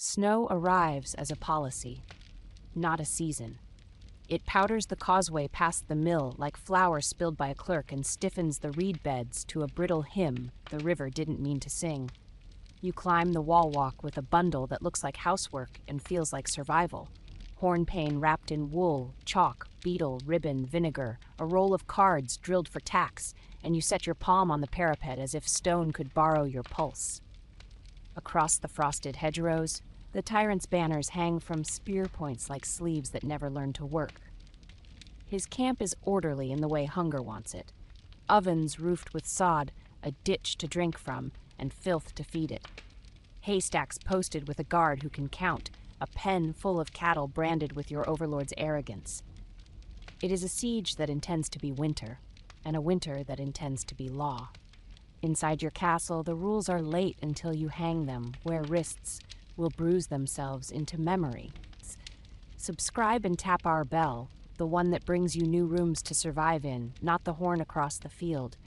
Snow arrives as a policy, not a season. It powders the causeway past the mill like flour spilled by a clerk and stiffens the reed beds to a brittle hymn the river didn't mean to sing. You climb the wall walk with a bundle that looks like housework and feels like survival. Horn pane wrapped in wool, chalk, beetle, ribbon, vinegar, a roll of cards drilled for tacks, and you set your palm on the parapet as if stone could borrow your pulse. Across the frosted hedgerows, the tyrant's banners hang from spear points like sleeves that never learn to work. His camp is orderly in the way hunger wants it. Ovens roofed with sod, a ditch to drink from, and filth to feed it. Haystacks posted with a guard who can count, a pen full of cattle branded with your overlord's arrogance. It is a siege that intends to be winter, and a winter that intends to be law. Inside your castle, the rules are late until you hang them, where wrists will bruise themselves into memory. Subscribe and tap our bell, the one that brings you new rooms to survive in, not the horn across the field.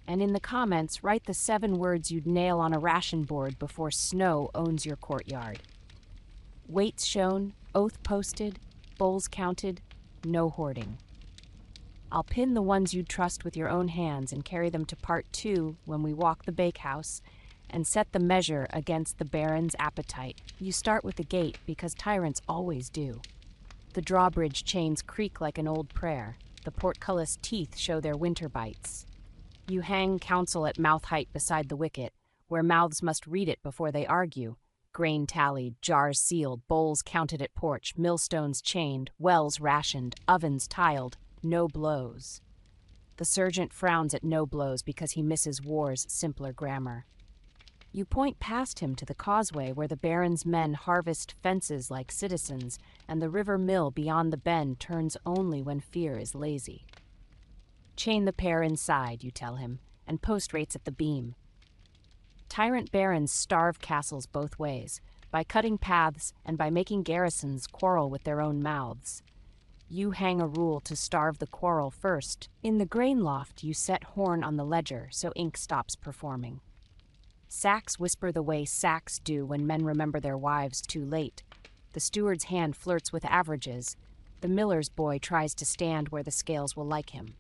And in the comments, write the 7 words you'd nail on a ration board before snow owns your courtyard. Weights shown, oath posted, bowls counted, no hoarding. I'll pin the ones you'd trust with your own hands and carry them to part 2 when we walk the bakehouse and set the measure against the Baron's appetite. You start with the gate because tyrants always do. The drawbridge chains creak like an old prayer. The portcullis teeth show their winter bites. You hang counsel at mouth height beside the wicket, where mouths must read it before they argue. Grain tallied, jars sealed, bowls counted at porch, millstones chained, wells rationed, ovens tiled. No blows. The sergeant frowns at no blows because he misses war's simpler grammar. You point past him to the causeway where the Baron's men harvest fences like citizens, and the river mill beyond the bend turns only when fear is lazy. Chain the pair inside, you tell him, and post rates at the beam. Tyrant barons starve castles both ways, by cutting paths and by making garrisons quarrel with their own mouths. You hang a rule to starve the quarrel first. In the grain loft, you set horn on the ledger so ink stops performing. Sacks whisper the way sacks do when men remember their wives too late. The steward's hand flirts with averages. The miller's boy tries to stand where the scales will like him.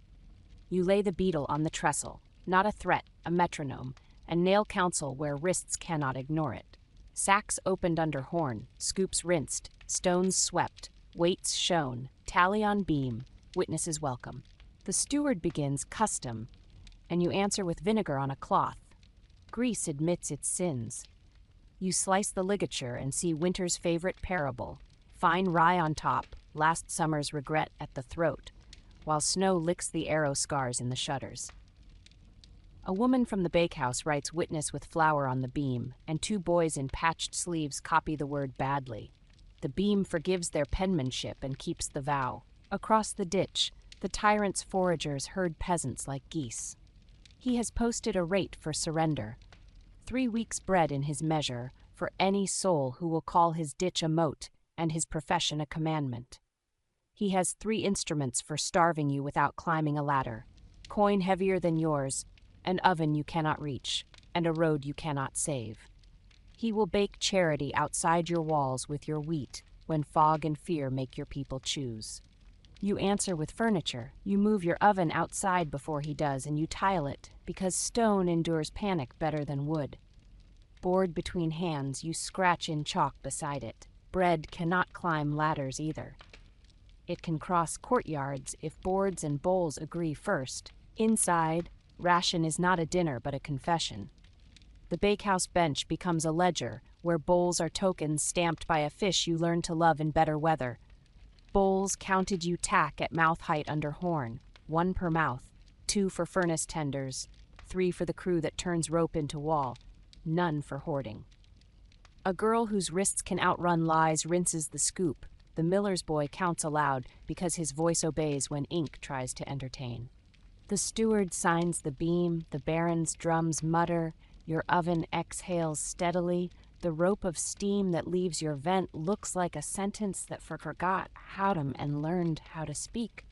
You lay the beetle on the trestle, not a threat, a metronome, and nail counsel where wrists cannot ignore it. Sacks opened under horn, scoops rinsed, stones swept, weights shown, tally on beam, witnesses welcome. The steward begins custom, and you answer with vinegar on a cloth. Greece admits its sins. You slice the ligature and see winter's favorite parable, fine rye on top, last summer's regret at the throat, while snow licks the arrow scars in the shutters. A woman from the bakehouse writes witness with flour on the beam, and 2 boys in patched sleeves copy the word badly. The beam forgives their penmanship and keeps the vow. Across the ditch, the tyrant's foragers herd peasants like geese. He has posted a rate for surrender, 3 weeks' bread in his measure for any soul who will call his ditch a moat and his profession a commandment. He has 3 instruments for starving you without climbing a ladder, coin heavier than yours, an oven you cannot reach, and a road you cannot save. He will bake charity outside your walls with your wheat when fog and fear make your people choose. You answer with furniture. You move your oven outside before he does, and you tile it, because stone endures panic better than wood. Bored between hands, you scratch in chalk beside it. Bread cannot climb ladders either. It can cross courtyards if boards and bowls agree first. Inside, ration is not a dinner but a confession. The bakehouse bench becomes a ledger where bowls are tokens stamped by a fish you learn to love in better weather. Bowls counted you tack at mouth height under horn, 1 per mouth, 2 for furnace tenders, 3 for the crew that turns rope into wall, none for hoarding. A girl whose wrists can outrun lies rinses the scoop. The miller's boy counts aloud because his voice obeys when ink tries to entertain. The steward signs the beam, the baron's drums mutter, your oven exhales steadily, the rope of steam that leaves your vent looks like a sentence that forgot how to and learned how to speak.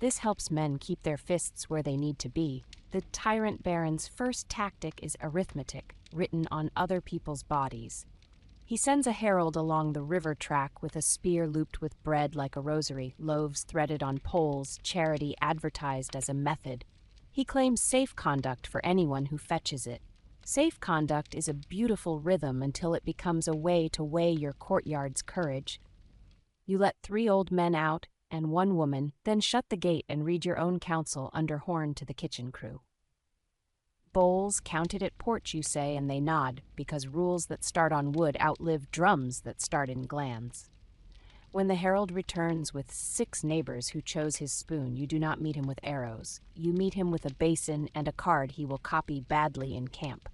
This helps men keep their fists where they need to be. The tyrant baron's first tactic is arithmetic, written on other people's bodies. He sends a herald along the river track with a spear looped with bread like a rosary, loaves threaded on poles, charity advertised as a method. He claims safe conduct for anyone who fetches it. Safe conduct is a beautiful rhythm until it becomes a way to weigh your courtyard's courage. You let 3 old men out and 1 woman, then shut the gate and read your own counsel under horn to the kitchen crew. Bowls counted at porch, you say, and they nod, because rules that start on wood outlive drums that start in glands. When the herald returns with 6 neighbors who chose his spoon, you do not meet him with arrows. You meet him with a basin and a card he will copy badly in camp.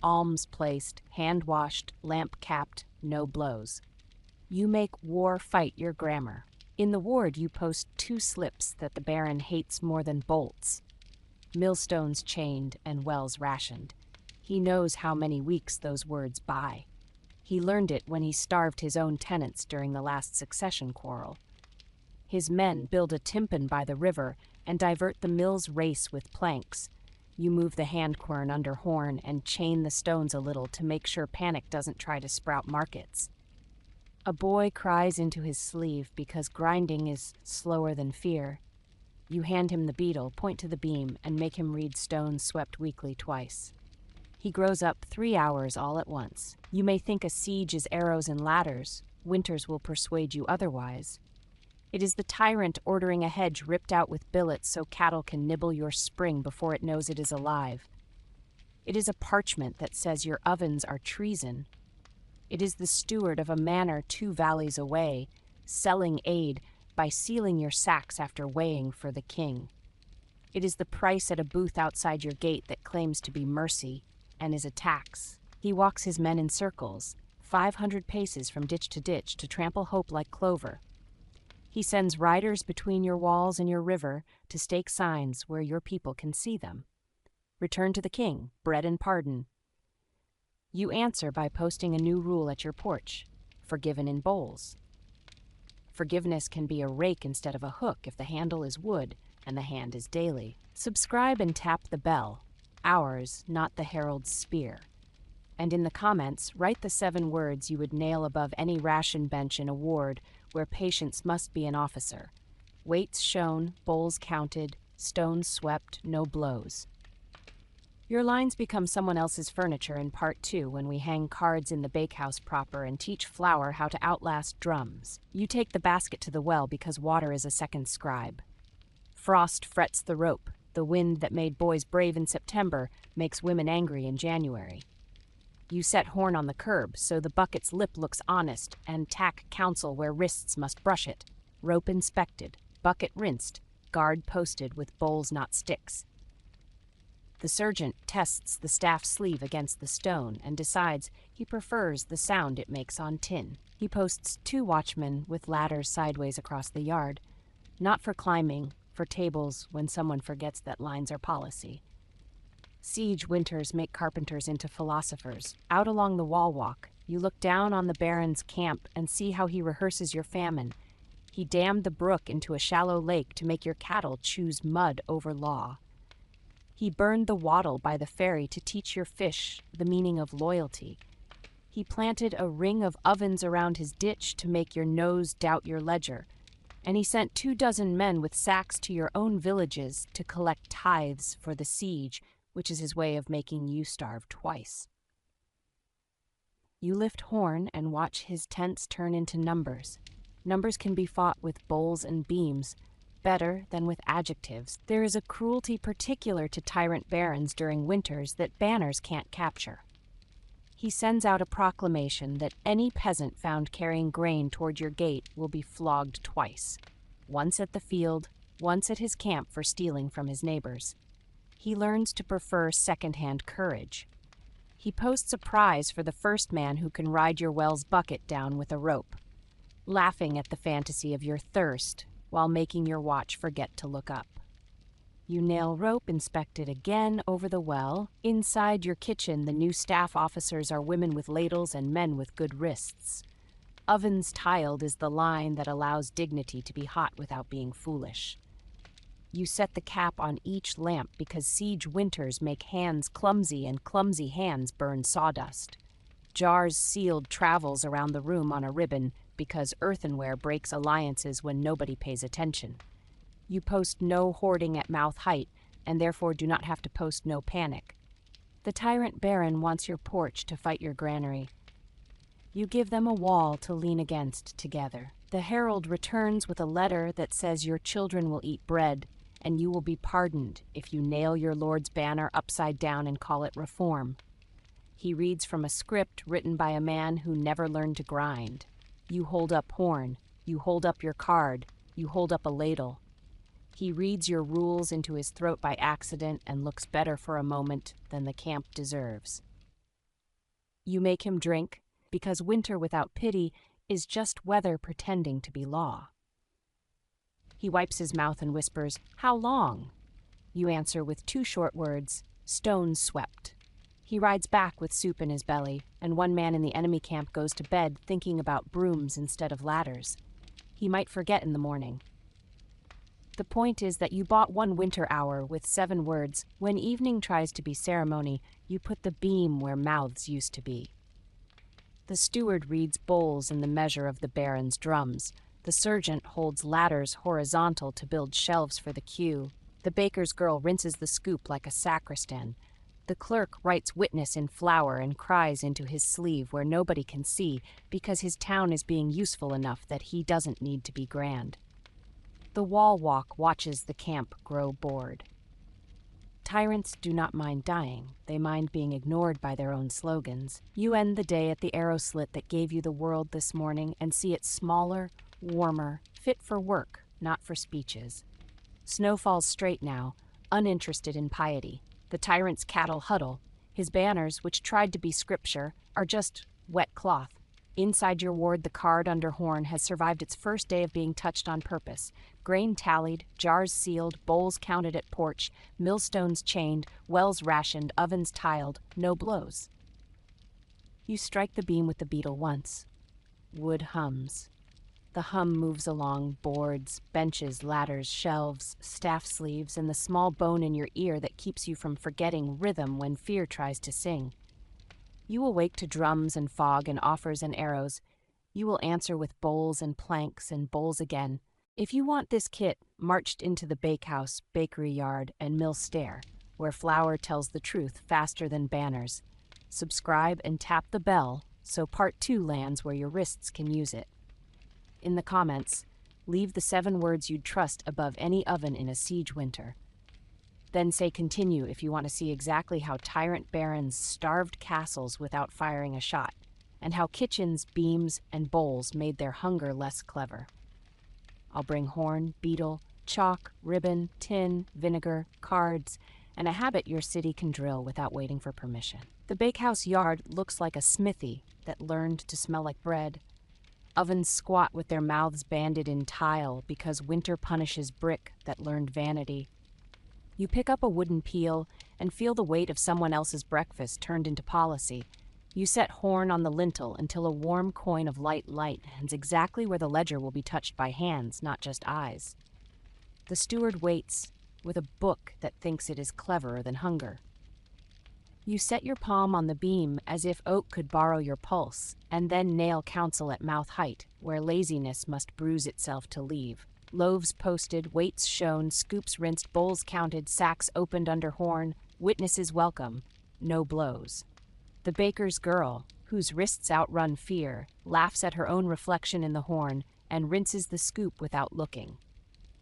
Alms placed, hand-washed, lamp-capped, no blows. You make war fight your grammar. In the ward you post 2 slips that the baron hates more than bolts. Millstones chained and wells rationed. He knows how many weeks those words buy. He learned it when he starved his own tenants during the last succession quarrel. His men build a tympan by the river and divert the mill's race with planks. You move the hand-quern under horn and chain the stones a little to make sure panic doesn't try to sprout markets. A boy cries into his sleeve because grinding is slower than fear. You hand him the beetle, point to the beam, and make him read Stones Swept Weekly twice. He grows up 3 hours all at once. You may think a siege is arrows and ladders. Winters will persuade you otherwise. It is the tyrant ordering a hedge ripped out with billets so cattle can nibble your spring before it knows it is alive. It is a parchment that says your ovens are treason. It is the steward of a manor 2 valleys away, selling aid by sealing your sacks after weighing for the king. It is the price at a booth outside your gate that claims to be mercy and is a tax. He walks his men in circles, 500 paces from ditch to trample hope like clover. He sends riders between your walls and your river to stake signs where your people can see them. Return to the king, bread and pardon. You answer by posting a new rule at your porch, forgiven in bowls. Forgiveness can be a rake instead of a hook if the handle is wood and the hand is daily. Subscribe and tap the bell. Ours, not the herald's spear. And in the comments, write the 7 words you would nail above any ration bench in a ward where patience must be an officer. Weights shown, bowls counted, stones swept, no blows. Your lines become someone else's furniture in part 2 when we hang cards in the bakehouse proper and teach Flour how to outlast drums. You take the basket to the well because water is a second scribe. Frost frets the rope. The wind that made boys brave in September makes women angry in January. You set horn on the curb so the bucket's lip looks honest and tack counsel where wrists must brush it. Rope inspected, bucket rinsed, guard posted with bowls not sticks. The sergeant tests the staff sleeve against the stone and decides he prefers the sound it makes on tin. He posts 2 watchmen with ladders sideways across the yard, not for climbing, for tables when someone forgets that lines are policy. Siege winters make carpenters into philosophers. Out along the wall walk, you look down on the baron's camp and see how he rehearses your famine. He dammed the brook into a shallow lake to make your cattle choose mud over law. He burned the wattle by the ferry to teach your fish the meaning of loyalty. He planted a ring of ovens around his ditch to make your nose doubt your ledger. And he sent 24 men with sacks to your own villages to collect tithes for the siege, which is his way of making you starve twice. You lift horn and watch his tents turn into numbers. Numbers can be fought with bowls and beams, better than with adjectives. There is a cruelty particular to tyrant barons during winters that banners can't capture. He sends out a proclamation that any peasant found carrying grain toward your gate will be flogged twice, once at the field, once at his camp for stealing from his neighbors. He learns to prefer second-hand courage. He posts a prize for the first man who can ride your well's bucket down with a rope, laughing at the fantasy of your thirst while making your watch forget to look up. You nail rope inspected again over the well. Inside your kitchen, the new staff officers are women with ladles and men with good wrists. Ovens tiled is the line that allows dignity to be hot without being foolish. You set the cap on each lamp because siege winters make hands clumsy and clumsy hands burn sawdust. Jars sealed travels around the room on a ribbon because earthenware breaks alliances when nobody pays attention. You post no hoarding at mouth height, and therefore do not have to post no panic. The tyrant baron wants your porch to fight your granary. You give them a wall to lean against together. The herald returns with a letter that says your children will eat bread, and you will be pardoned if you nail your lord's banner upside down and call it reform. He reads from a script written by a man who never learned to grind. You hold up horn, you hold up your card, you hold up a ladle. He reads your rules into his throat by accident and looks better for a moment than the camp deserves. You make him drink, because winter without pity is just weather pretending to be law. He wipes his mouth and whispers, "How long?" You answer with 2 short words, "Stones swept." He rides back with soup in his belly, and one man in the enemy camp goes to bed thinking about brooms instead of ladders. He might forget in the morning. The point is that you bought 1 winter hour with 7 words. When evening tries to be ceremony, you put the beam where mouths used to be. The steward reads bowls in the measure of the baron's drums. The sergeant holds ladders horizontal to build shelves for the queue. The baker's girl rinses the scoop like a sacristan. The clerk writes witness in flour and cries into his sleeve where nobody can see because his town is being useful enough that he doesn't need to be grand. The wall walk watches the camp grow bored. Tyrants do not mind dying. They mind being ignored by their own slogans. You end the day at the arrow slit that gave you the world this morning and see it smaller, warmer, fit for work, not for speeches. Snow falls straight now, uninterested in piety. The tyrant's cattle huddle. His banners, which tried to be scripture, are just wet cloth. Inside your ward, the card under horn has survived its first day of being touched on purpose. Grain tallied, jars sealed, bowls counted at porch, millstones chained, wells rationed, ovens tiled, no blows. You strike the beam with the beetle once. Wood hums. The hum moves along boards, benches, ladders, shelves, staff sleeves, and the small bone in your ear that keeps you from forgetting rhythm when fear tries to sing. You awake to drums and fog and offers and arrows. You will answer with bowls and planks and bowls again. If you want this kit, marched into the bakehouse, bakery yard, and mill stair, where flour tells the truth faster than banners. Subscribe and tap the bell so Part 2 lands where your wrists can use it. In the comments, leave the 7 words you'd trust above any oven in a siege winter. Then say continue if you want to see exactly how tyrant barons starved castles without firing a shot, and how kitchens, beams, and bowls made their hunger less clever. I'll bring horn, beetle, chalk, ribbon, tin, vinegar, cards, and a habit your city can drill without waiting for permission. The bakehouse yard looks like a smithy that learned to smell like bread. Ovens squat with their mouths banded in tile because winter punishes brick that learned vanity. You pick up a wooden peel and feel the weight of someone else's breakfast turned into policy. You set horn on the lintel until a warm coin of light lands exactly where the ledger will be touched by hands, not just eyes. The steward waits with a book that thinks it is cleverer than hunger. You set your palm on the beam as if oak could borrow your pulse, and then nail counsel at mouth height, where laziness must bruise itself to leave. Loaves posted, weights shown, scoops rinsed, bowls counted, sacks opened under horn, witnesses welcome, no blows. The baker's girl, whose wrists outrun fear, laughs at her own reflection in the horn and rinses the scoop without looking.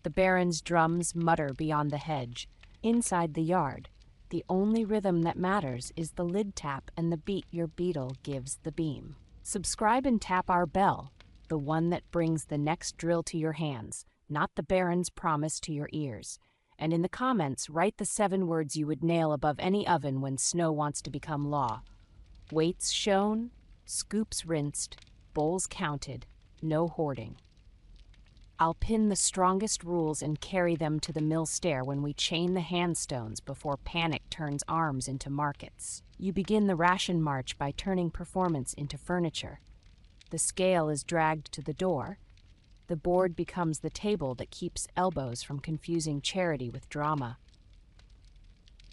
The baron's drums mutter beyond the hedge. Inside the yard, the only rhythm that matters is the lid tap and the beat your beetle gives the beam. Subscribe and tap our bell, the one that brings the next drill to your hands, not the baron's promise to your ears. And in the comments, write the 7 words you would nail above any oven when snow wants to become law. Weights shown, scoops rinsed, bowls counted, no hoarding. I'll pin the strongest rules and carry them to the mill stair when we chain the handstones before panic turns arms into markets. You begin the ration march by turning performance into furniture. The scale is dragged to the door. The board becomes the table that keeps elbows from confusing charity with drama.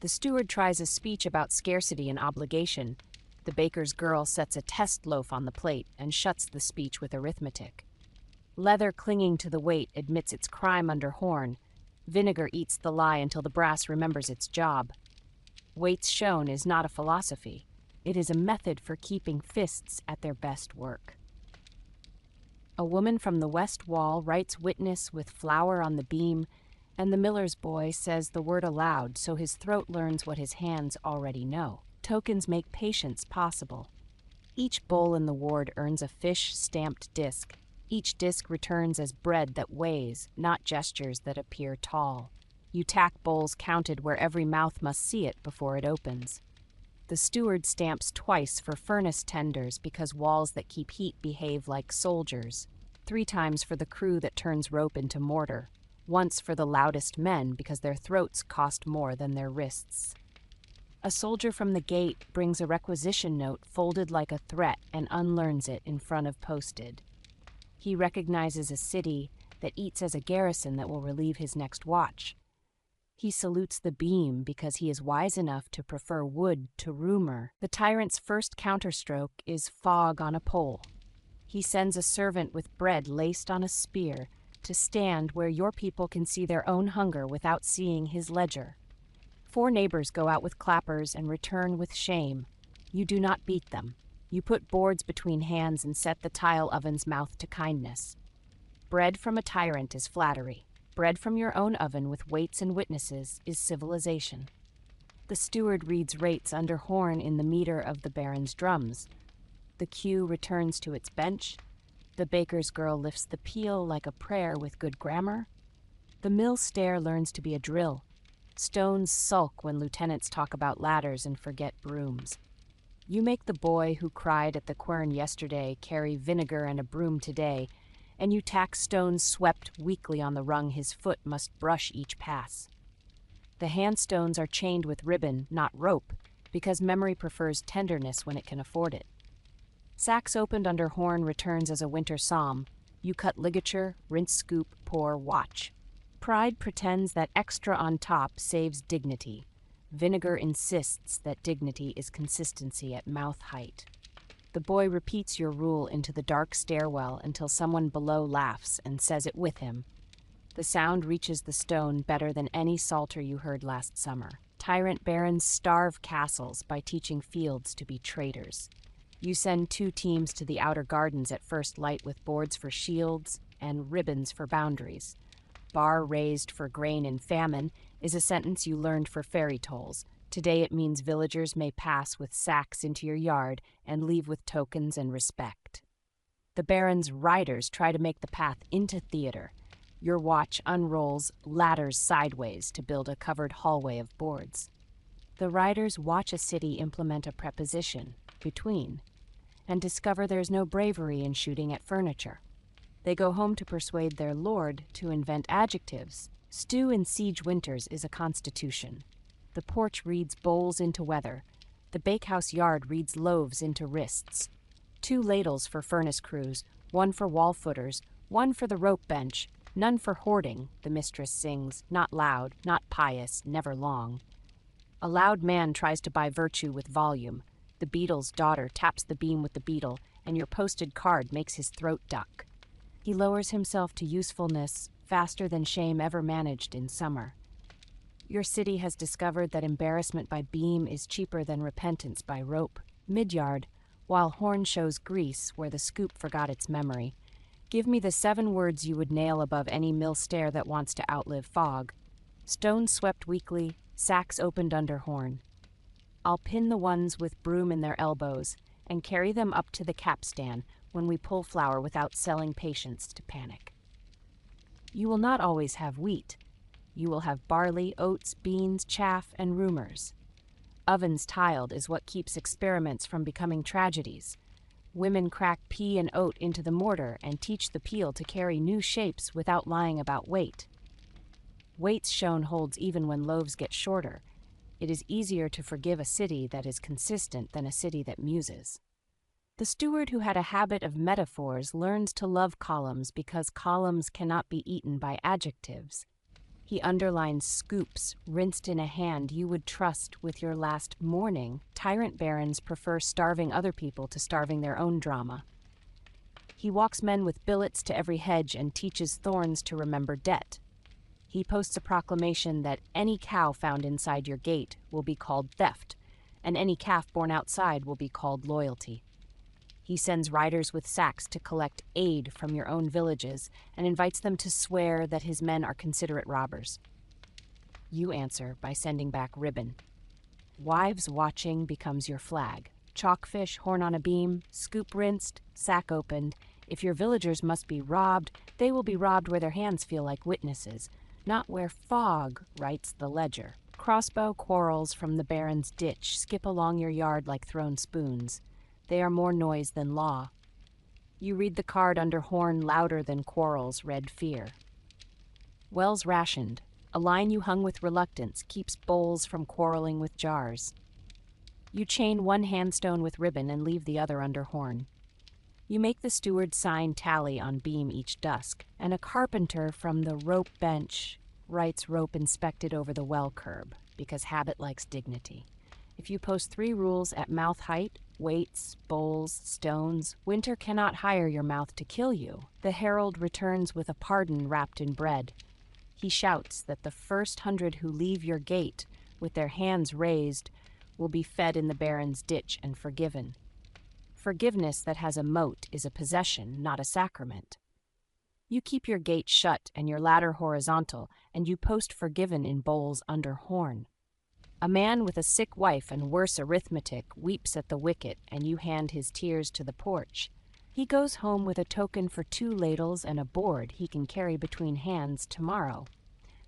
The steward tries a speech about scarcity and obligation. The baker's girl sets a test loaf on the plate and shuts the speech with arithmetic. Leather clinging to the weight admits its crime under horn. Vinegar eats the lie until the brass remembers its job. Weights shown is not a philosophy. It is a method for keeping fists at their best work. A woman from the west wall writes witness with flour on the beam, and the miller's boy says the word aloud so his throat learns what his hands already know. Tokens make patience possible. Each bowl in the ward earns a fish-stamped disc. Each disc returns as bread that weighs, not gestures that appear tall. You tack bowls counted where every mouth must see it before it opens. The steward stamps twice for furnace tenders because walls that keep heat behave like soldiers. 3 times for the crew that turns rope into mortar. Once for the loudest men because their throats cost more than their wrists. A soldier from the gate brings a requisition note folded like a threat and unlearns it in front of posted. He recognizes a city that eats as a garrison that will relieve his next watch. He salutes the beam because he is wise enough to prefer wood to rumor. The tyrant's first counterstroke is fog on a pole. He sends a servant with bread laced on a spear to stand where your people can see their own hunger without seeing his ledger. 4 neighbors go out with clappers and return with shame. You do not beat them. You put boards between hands and set the tile oven's mouth to kindness. Bread from a tyrant is flattery. Bread from your own oven with weights and witnesses is civilization. The steward reads rates under horn in the meter of the baron's drums. The queue returns to its bench. The baker's girl lifts the peel like a prayer with good grammar. The mill stair learns to be a drill. Stones sulk when lieutenants talk about ladders and forget brooms. You make the boy who cried at the quern yesterday carry vinegar and a broom today, and you tack stones swept weakly on the rung his foot must brush each pass. The handstones are chained with ribbon, not rope, because memory prefers tenderness when it can afford it. Sacks opened under horn returns as a winter psalm. You cut ligature, rinse, scoop, pour, watch. Pride pretends that extra on top saves dignity. Vinegar insists that dignity is consistency at mouth height. The boy repeats your rule into the dark stairwell until someone below laughs and says it with him. The sound reaches the stone better than any psalter you heard last summer. Tyrant barons starve castles by teaching fields to be traitors. You send 2 teams to the outer gardens at first light with boards for shields and ribbons for boundaries. Bar raised for grain and famine is a sentence you learned for fairy tolls. Today it means villagers may pass with sacks into your yard and leave with tokens and respect. The baron's riders try to make the path into theater. Your watch unrolls ladders sideways to build a covered hallway of boards. The riders watch a city implement a preposition, between, and discover there's no bravery in shooting at furniture. They go home to persuade their lord to invent adjectives. Stew in siege winters is a constitution. The porch reads bowls into weather. The bakehouse yard reads loaves into wrists. 2 ladles for furnace crews, 1 for wall footers, 1 for the rope bench, none for hoarding, the mistress sings, not loud, not pious, never long. A loud man tries to buy virtue with volume. The beetle's daughter taps the beam with the beetle, and your posted card makes his throat duck. He lowers himself to usefulness faster than shame ever managed in summer. Your city has discovered that embarrassment by beam is cheaper than repentance by rope. Midyard, while horn shows grease where the scoop forgot its memory. Give me the 7 words you would nail above any mill stair that wants to outlive fog. Stones swept weekly, sacks opened under horn. I'll pin the ones with broom in their elbows and carry them up to the capstan when we pull flour without selling patience to panic. You will not always have wheat. You will have barley, oats, beans, chaff, and rumors. Ovens tiled is what keeps experiments from becoming tragedies. Women crack pea and oat into the mortar and teach the peel to carry new shapes without lying about weight. Weights shown holds even when loaves get shorter. It is easier to forgive a city that is consistent than a city that muses. The steward who had a habit of metaphors learns to love columns because columns cannot be eaten by adjectives. He underlines scoops rinsed in a hand you would trust with your last morning. Tyrant barons prefer starving other people to starving their own drama. He walks men with billets to every hedge and teaches thorns to remember debt. He posts a proclamation that any cow found inside your gate will be called theft, and any calf born outside will be called loyalty. He sends riders with sacks to collect aid from your own villages and invites them to swear that his men are considerate robbers. You answer by sending back ribbon. Wives watching becomes your flag. Chalkfish, horn on a beam, scoop rinsed, sack opened. If your villagers must be robbed, they will be robbed where their hands feel like witnesses, not where fog writes the ledger. Crossbow quarrels from the baron's ditch skip along your yard like thrown spoons. They are more noise than law. You read the card under horn louder than quarrels read fear. Wells rationed. A line you hung with reluctance keeps bowls from quarreling with jars. You chain one handstone with ribbon and leave the other under horn. You make the steward sign tally on beam each dusk, and a carpenter from the rope bench writes rope inspected over the well curb, because habit likes dignity. If you post 3 rules at mouth height, weights, bowls, stones, winter cannot hire your mouth to kill you. The herald returns with a pardon wrapped in bread. He shouts that the first 100 who leave your gate with their hands raised will be fed in the baron's ditch and forgiven. Forgiveness that has a moat is a possession, not a sacrament. You keep your gate shut and your ladder horizontal, and you post forgiven in bowls under horn. A man with a sick wife and worse arithmetic weeps at the wicket, and you hand his tears to the porch. He goes home with a token for 2 ladles and a board he can carry between hands tomorrow.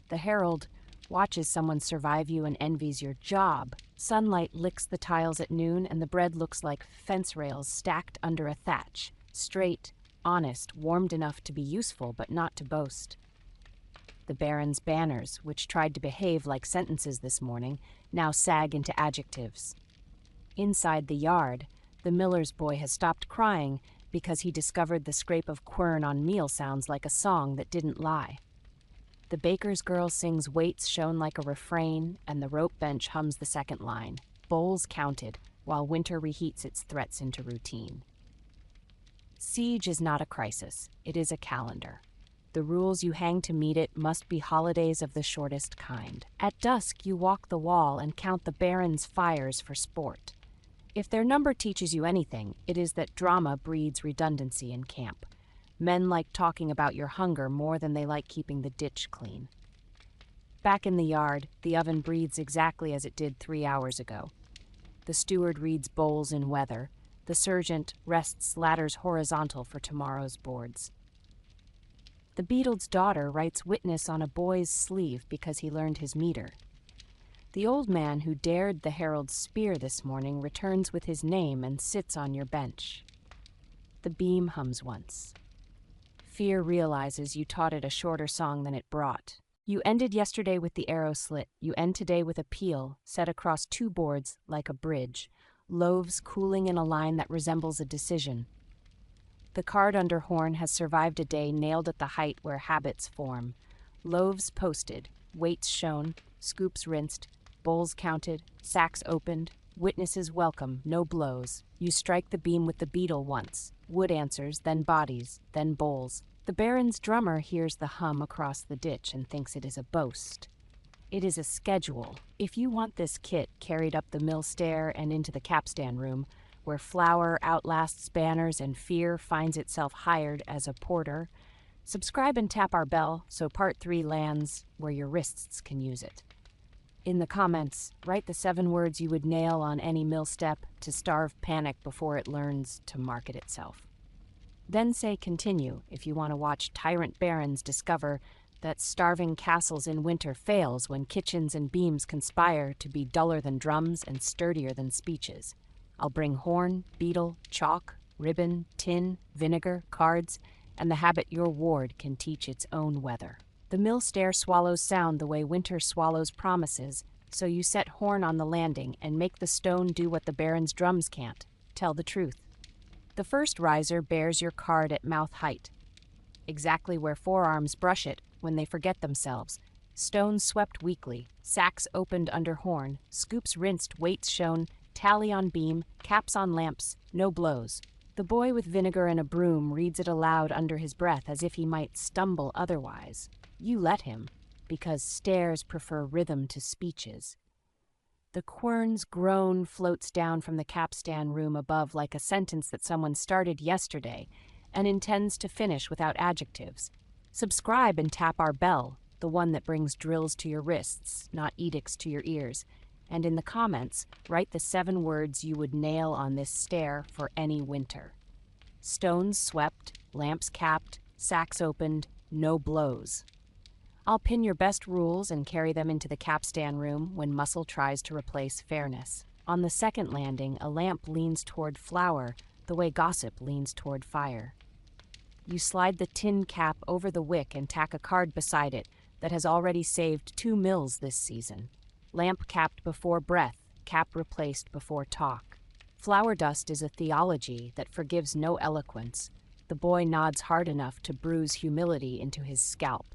The herald watches someone survive you and envies your job. Sunlight licks the tiles at noon, and the bread looks like fence rails stacked under a thatch. Straight, honest, warmed enough to be useful but not to boast. The baron's banners, which tried to behave like sentences this morning, now sag into adjectives. Inside the yard, the miller's boy has stopped crying because he discovered the scrape of quern on meal sounds like a song that didn't lie. The baker's girl sings weights shown like a refrain, and the rope bench hums the second line, bowls counted, while winter reheats its threats into routine. Siege is not a crisis, it is a calendar. The rules you hang to meet it must be holidays of the shortest kind. At dusk, you walk the wall and count the baron's fires for sport. If their number teaches you anything, it is that drama breeds redundancy in camp. Men like talking about your hunger more than they like keeping the ditch clean. Back in the yard, the oven breathes exactly as it did 3 hours ago. The steward reads bowls in weather. The sergeant rests ladders horizontal for tomorrow's boards. The beetle's daughter writes witness on a boy's sleeve because he learned his meter. The old man who dared the herald's spear this morning returns with his name and sits on your bench. The beam hums once. Fear realizes you taught it a shorter song than it brought. You ended yesterday with the arrow slit. You end today with a peel set across 2 boards like a bridge, loaves cooling in a line that resembles a decision. The card under horn has survived a day nailed at the height where habits form. Loaves posted, weights shown, scoops rinsed, bowls counted, sacks opened, witnesses welcome, no blows. You strike the beam with the beetle once. Wood answers, then bodies, then bowls. The baron's drummer hears the hum across the ditch and thinks it is a boast. It is a schedule. If you want this kit carried up the mill stair and into the capstan room, where flour outlasts banners and fear finds itself hired as a porter, subscribe and tap our bell so Part 3 lands where your wrists can use it. In the comments, write the 7 words you would nail on any mill step to starve panic before it learns to market itself. Then say continue if you want to watch tyrant barons discover that starving castles in winter fails when kitchens and beams conspire to be duller than drums and sturdier than speeches. I'll bring horn, beetle, chalk, ribbon, tin, vinegar, cards, and the habit your ward can teach its own weather. The mill stair swallows sound the way winter swallows promises, so you set horn on the landing and make the stone do what the baron's drums can't, tell the truth. The first riser bears your card at mouth height, exactly where forearms brush it when they forget themselves, Stones swept weakly, sacks opened under horn, scoops rinsed, weights shown, tally on beam, caps on lamps, no blows. The boy with vinegar and a broom reads it aloud under his breath as if he might stumble otherwise. You let him, because stares prefer rhythm to speeches. The quern's groan floats down from the capstan room above like a sentence that someone started yesterday and intends to finish without adjectives. Subscribe and tap our bell, the one that brings drills to your wrists, not edicts to your ears. And in the comments, write the 7 words you would nail on this stair for any winter. Stones swept, lamps capped, sacks opened, no blows. I'll pin your best rules and carry them into the capstan room when muscle tries to replace fairness. On the second landing, a lamp leans toward flour the way gossip leans toward fire. You slide the tin cap over the wick and tack a card beside it that has already saved 2 mills this season. Lamp capped before breath, cap replaced before talk. Flour dust is a theology that forgives no eloquence. The boy nods hard enough to bruise humility into his scalp.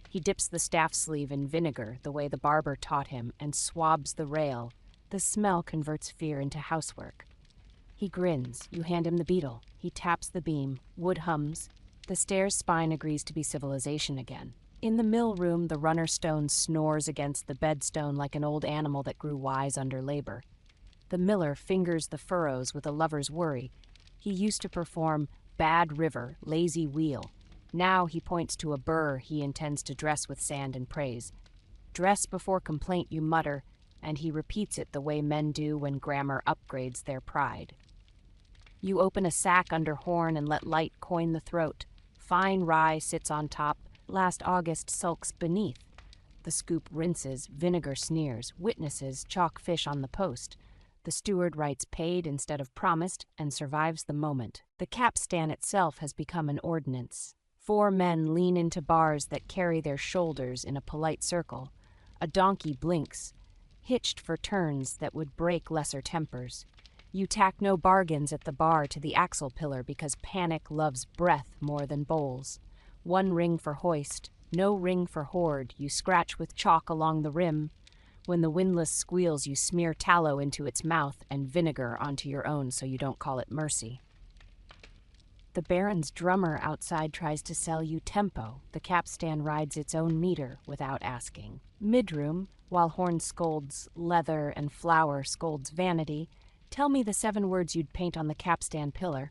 He dips the staff sleeve in vinegar the way the barber taught him and swabs the rail. The smell converts fear into housework. He grins. You hand him the beetle. He taps the beam. Wood hums. The stair's spine agrees to be civilization again. In the mill room, the runner stone snores against the bedstone like an old animal that grew wise under labor. The miller fingers the furrows with a lover's worry. He used to perform bad river, lazy wheel. Now he points to a burr he intends to dress with sand and praise. Dress before complaint, you mutter, and he repeats it the way men do when grammar upgrades their pride. You open a sack under horn and let light coin the throat. Fine rye sits on top, last August sulks beneath. The scoop rinses, vinegar sneers, witnesses chalk fish on the post. The steward writes paid instead of promised and survives the moment. The capstan itself has become an ordinance. 4 men lean into bars that carry their shoulders in a polite circle. A donkey blinks, hitched for turns that would break lesser tempers. You tack no bargains at the bar to the axle pillar because panic loves breath more than bowls. 1 ring for hoist, no ring for hoard. You scratch with chalk along the rim. When the windlass squeals, you smear tallow into its mouth and vinegar onto your own so you don't call it mercy. The Baron's drummer outside tries to sell you tempo. The capstan rides its own meter without asking. Midroom, while horn scolds leather and flour scolds vanity, tell me the 7 words you'd paint on the capstan pillar.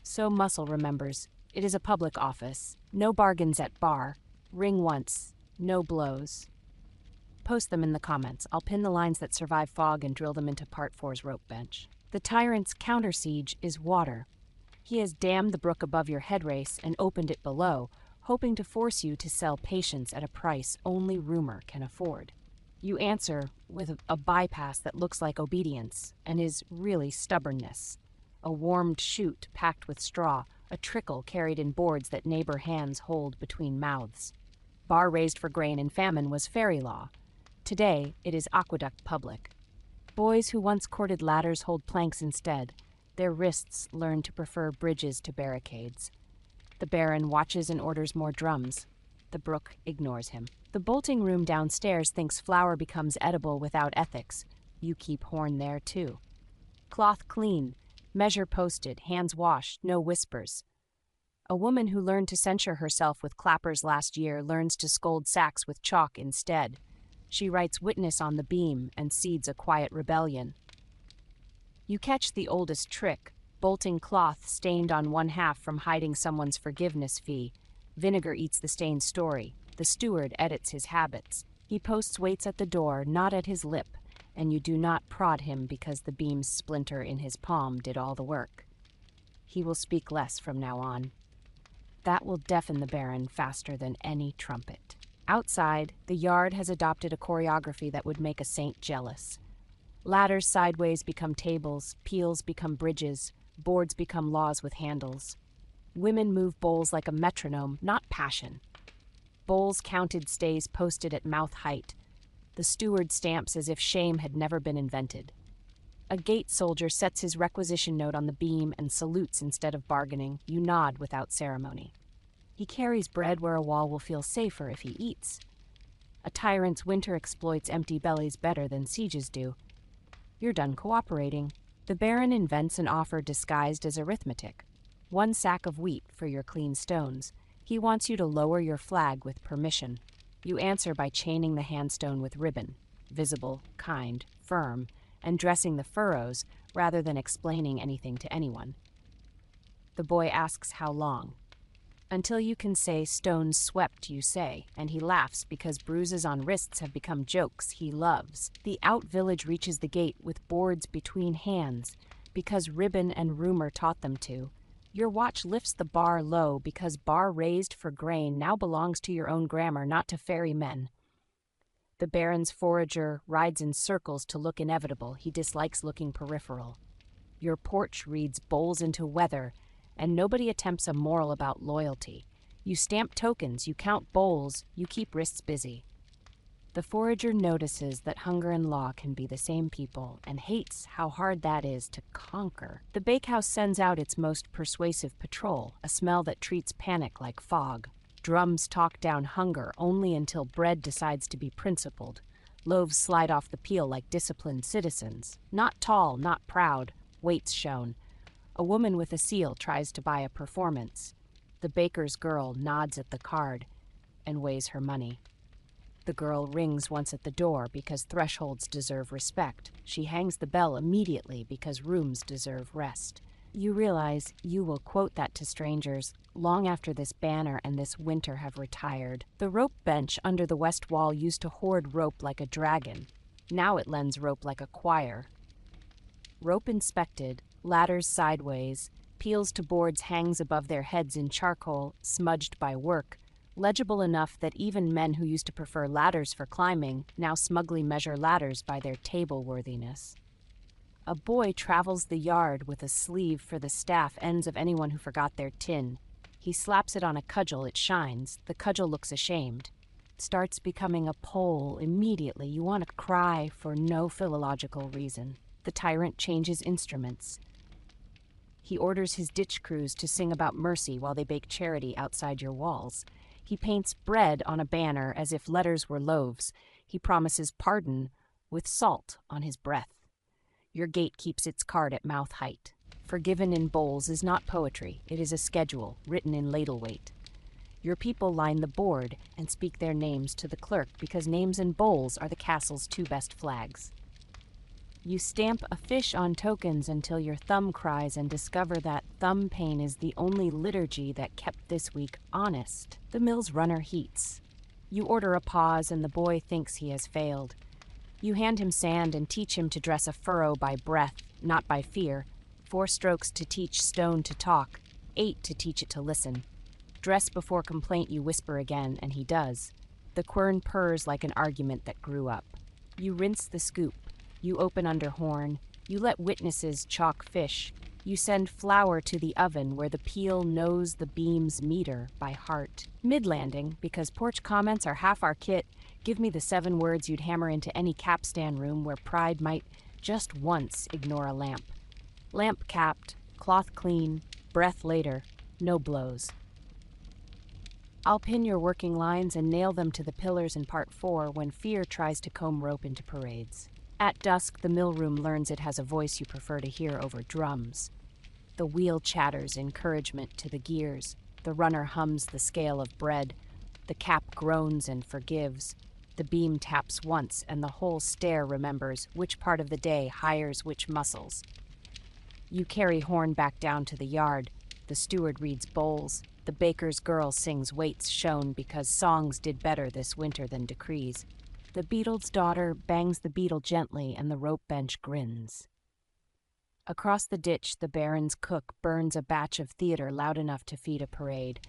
So muscle remembers. It is a public office. No bargains at bar. Ring once. No blows. Post them in the comments. I'll pin the lines that survive fog and drill them into Part 4's rope bench. The tyrant's counter-siege is water. He has dammed the brook above your head race and opened it below, hoping to force you to sell patience at a price only rumor can afford. You answer with a bypass that looks like obedience and is really stubbornness. A warmed chute packed with straw, a trickle carried in boards that neighbor hands hold between mouths. Bar raised for grain and famine was fairy law. Today, it is aqueduct public. Boys who once courted ladders hold planks instead. Their wrists learn to prefer bridges to barricades. The Baron watches and orders more drums. The brook ignores him. The bolting room downstairs thinks flour becomes edible without ethics. You keep horn there too. Cloth clean, measure posted, hands washed, no whispers. A woman who learned to censure herself with clappers last year learns to scold sacks with chalk instead. She writes witness on the beam and seeds a quiet rebellion. You catch the oldest trick, bolting cloth stained on 1/2 from hiding someone's forgiveness fee. Vinegar eats the stained story. The steward edits his habits. He posts weights at the door, not at his lip, and you do not prod him because the beam's splinter in his palm did all the work. He will speak less from now on. That will deafen the Baron faster than any trumpet. Outside, the yard has adopted a choreography that would make a saint jealous. Ladders sideways become tables, peels become bridges, boards become laws with handles. Women move bowls like a metronome, not passion. Bowls counted stays posted at mouth height. The steward stamps as if shame had never been invented. A gate soldier sets his requisition note on the beam and salutes instead of bargaining. You nod without ceremony. He carries bread where a wall will feel safer if he eats. A tyrant's winter exploits empty bellies better than sieges do. You're done cooperating. The Baron invents an offer disguised as arithmetic. 1 sack of wheat for your clean stones. He wants you to lower your flag with permission. You answer by chaining the handstone with ribbon, visible, kind, firm, and dressing the furrows rather than explaining anything to anyone. The boy asks how long. Until you can say stones swept, you say, and he laughs because bruises on wrists have become jokes he loves. The out-village reaches the gate with boards between hands because ribbon and rumor taught them to. Your watch lifts the bar low because bar raised for grain now belongs to your own grammar, not to fairy men. The Baron's forager rides in circles to look inevitable. He dislikes looking peripheral. Your porch reads bowls into weather, and nobody attempts a moral about loyalty. You stamp tokens, you count bowls, you keep wrists busy. The forager notices that hunger and law can be the same people and hates how hard that is to conquer. The bakehouse sends out its most persuasive patrol, a smell that treats panic like fog. Drums talk down hunger only until bread decides to be principled. Loaves slide off the peel like disciplined citizens. Not tall, not proud, weights shown. A woman with a seal tries to buy a performance. The baker's girl nods at the card and weighs her money. The girl rings once at the door because thresholds deserve respect. She hangs the bell immediately because rooms deserve rest. You realize you will quote that to strangers long after this banner and this winter have retired. The rope bench under the west wall used to hoard rope like a dragon. Now it lends rope like a choir. Rope inspected, ladders sideways, peels to boards hangs above their heads in charcoal, smudged by work, legible enough that even men who used to prefer ladders for climbing now smugly measure ladders by their table-worthiness. A boy travels the yard with a sleeve for the staff ends of anyone who forgot their tin. He slaps it on a cudgel, it shines. The cudgel looks ashamed. It starts becoming a pole immediately. You want to cry for no philological reason. The tyrant changes instruments. He orders his ditch crews to sing about mercy while they bake charity outside your walls. He paints bread on a banner as if letters were loaves. He promises pardon with salt on his breath. Your gate keeps its card at mouth height. Forgiven in bowls is not poetry. It is a schedule written in ladle weight. Your people line the board and speak their names to the clerk because names and bowls are the castle's 2 best flags. You stamp a fish on tokens until your thumb cries and discover that thumb pain is the only liturgy that kept this week honest. The mill's runner heats. You order a pause and the boy thinks he has failed. You hand him sand and teach him to dress a furrow by breath, not by fear. 4 strokes to teach stone to talk, 8 to teach it to listen. Dress before complaint, you whisper again, and he does. The quern purrs like an argument that grew up. You rinse the scoop. You open under horn. You let witnesses chalk fish. You send flour to the oven where the peel knows the beam's meter by heart. Mid-landing, because porch comments are half our kit, give me the 7 words you'd hammer into any capstan room where pride might just once ignore a lamp. Lamp capped, cloth clean, breath later, no blows. I'll pin your working lines and nail them to the pillars in part 4 when fear tries to comb rope into parades. At dusk, the mill room learns it has a voice you prefer to hear over drums. The wheel chatters encouragement to the gears. The runner hums the scale of bread. The cap groans and forgives. The beam taps once, and the whole stair remembers which part of the day hires which muscles. You carry horn back down to the yard. The steward reads bowls. The baker's girl sings weights shown because songs did better this winter than decrees. The beetle's daughter bangs the beetle gently, and the rope bench grins. Across the ditch, the Baron's cook burns a batch of theater loud enough to feed a parade.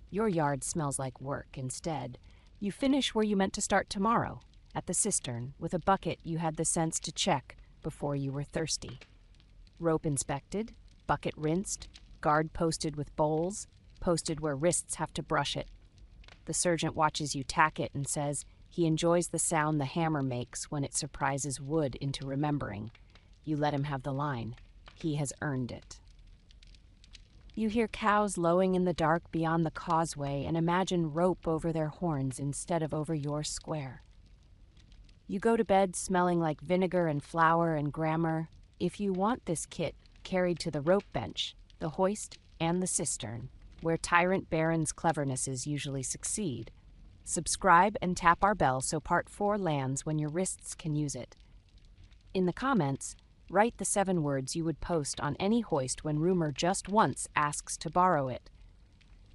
Your yard smells like work instead. You finish where you meant to start tomorrow, at the cistern, with a bucket you had the sense to check before you were thirsty. Rope inspected, bucket rinsed, guard posted with bowls, posted where wrists have to brush it. The sergeant watches you tack it and says he enjoys the sound the hammer makes when it surprises wood into remembering. You let him have the line. He has earned it. You hear cows lowing in the dark beyond the causeway and imagine rope over their horns instead of over your square. You go to bed smelling like vinegar and flour and grammar. If you want this kit carried to the rope bench, the hoist, and the cistern, where tyrant barons' clevernesses usually succeed, subscribe and tap our bell so Part 4 lands when your wrists can use it. In the comments, write the 7 words you would post on any hoist when rumor just once asks to borrow it.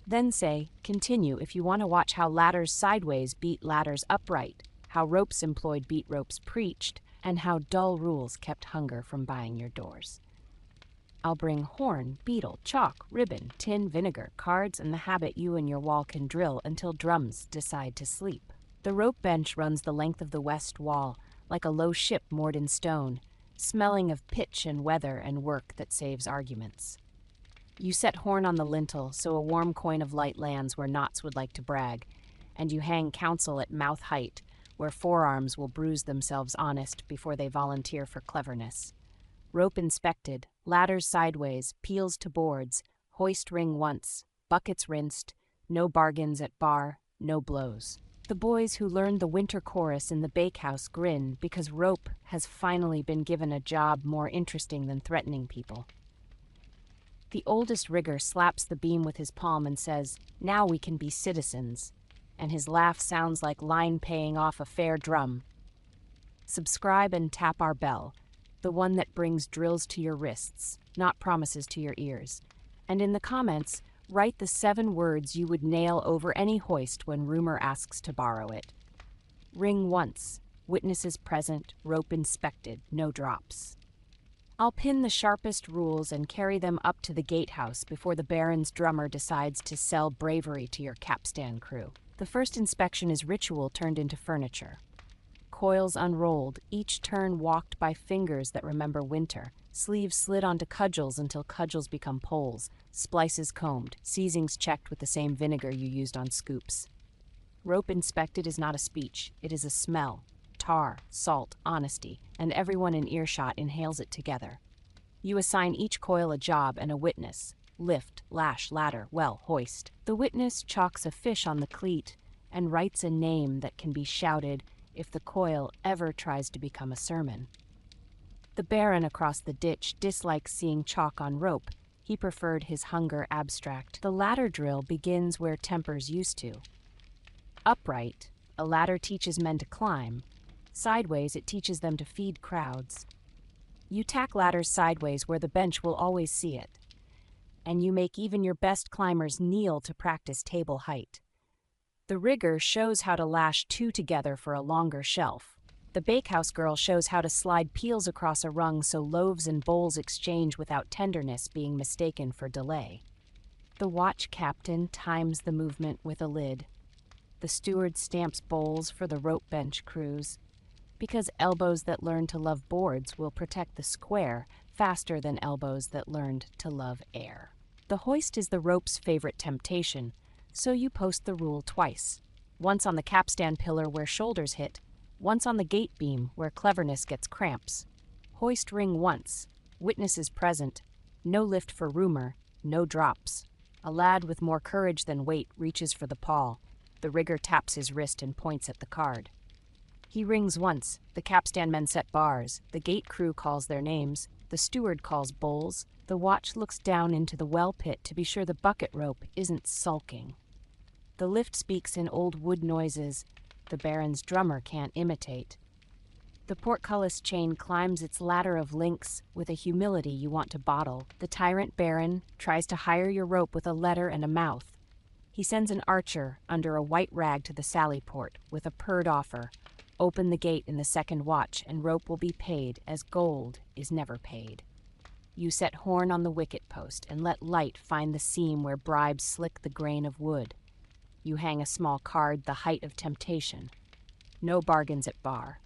Then say, continue if you want to watch how ladders sideways beat ladders upright, how ropes employed beat ropes preached, and how dull rules kept hunger from buying your doors. I'll bring horn, beetle, chalk, ribbon, tin, vinegar, cards, and the habit you and your wall can drill until drums decide to sleep. The rope bench runs the length of the west wall, like a low ship moored in stone, smelling of pitch and weather and work that saves arguments. You set horn on the lintel so a warm coin of light lands where knots would like to brag, and you hang counsel at mouth height, where forearms will bruise themselves honest before they volunteer for cleverness. Rope inspected, ladders sideways, peels to boards, hoist ring once, buckets rinsed, no bargains at bar, no blows. The boys who learned the winter chorus in the bakehouse grin because rope has finally been given a job more interesting than threatening people. The oldest rigger slaps the beam with his palm and says, "Now we can be citizens," and his laugh sounds like line paying off a fair drum. Subscribe and tap our bell, the one that brings drills to your wrists, not promises to your ears. And in the comments, write the 7 words you would nail over any hoist when rumor asks to borrow it. Ring once, witnesses present, rope inspected, no drops. I'll pin the sharpest rules and carry them up to the gatehouse before the Baron's drummer decides to sell bravery to your capstan crew. The first inspection is ritual turned into furniture. Coils unrolled, each turn walked by fingers that remember winter, sleeves slid onto cudgels until cudgels become poles, splices combed, seasonings checked with the same vinegar you used on scoops. Rope inspected is not a speech, it is a smell. Tar, salt, honesty, and everyone in earshot inhales it together. You assign each coil a job and a witness. Lift, lash, ladder, well, hoist. The witness chalks a fish on the cleat and writes a name that can be shouted if the coil ever tries to become a sermon. The baron across the ditch dislikes seeing chalk on rope. He preferred his hunger abstract. The ladder drill begins where tempers used to. Upright, a ladder teaches men to climb. Sideways, it teaches them to feed crowds. You tack ladders sideways where the bench will always see it. And you make even your best climbers kneel to practice table height. The rigger shows how to lash 2 together for a longer shelf. The bakehouse girl shows how to slide peels across a rung so loaves and bowls exchange without tenderness being mistaken for delay. The watch captain times the movement with a lid. The steward stamps bowls for the rope bench crews, because elbows that learn to love boards will protect the square faster than elbows that learned to love air. The hoist is the rope's favorite temptation, so you post the rule twice. Once on the capstan pillar where shoulders hit, once on the gate beam where cleverness gets cramps. Hoist ring once, witnesses present, no lift for rumor, no drops. A lad with more courage than weight reaches for the pawl. The rigger taps his wrist and points at the card. He rings once, the capstan men set bars, the gate crew calls their names, the steward calls bowls, the watch looks down into the well pit to be sure the bucket rope isn't sulking. The lift speaks in old wood noises the baron's drummer can't imitate. The portcullis chain climbs its ladder of links with a humility you want to bottle. The tyrant baron tries to hire your rope with a letter and a mouth. He sends an archer under a white rag to the sally port with a purred offer. Open the gate in the second watch and rope will be paid as gold is never paid. You set horn on the wicket post and let light find the seam where bribes slick the grain of wood. You hang a small card, the height of temptation. No bargains at bar.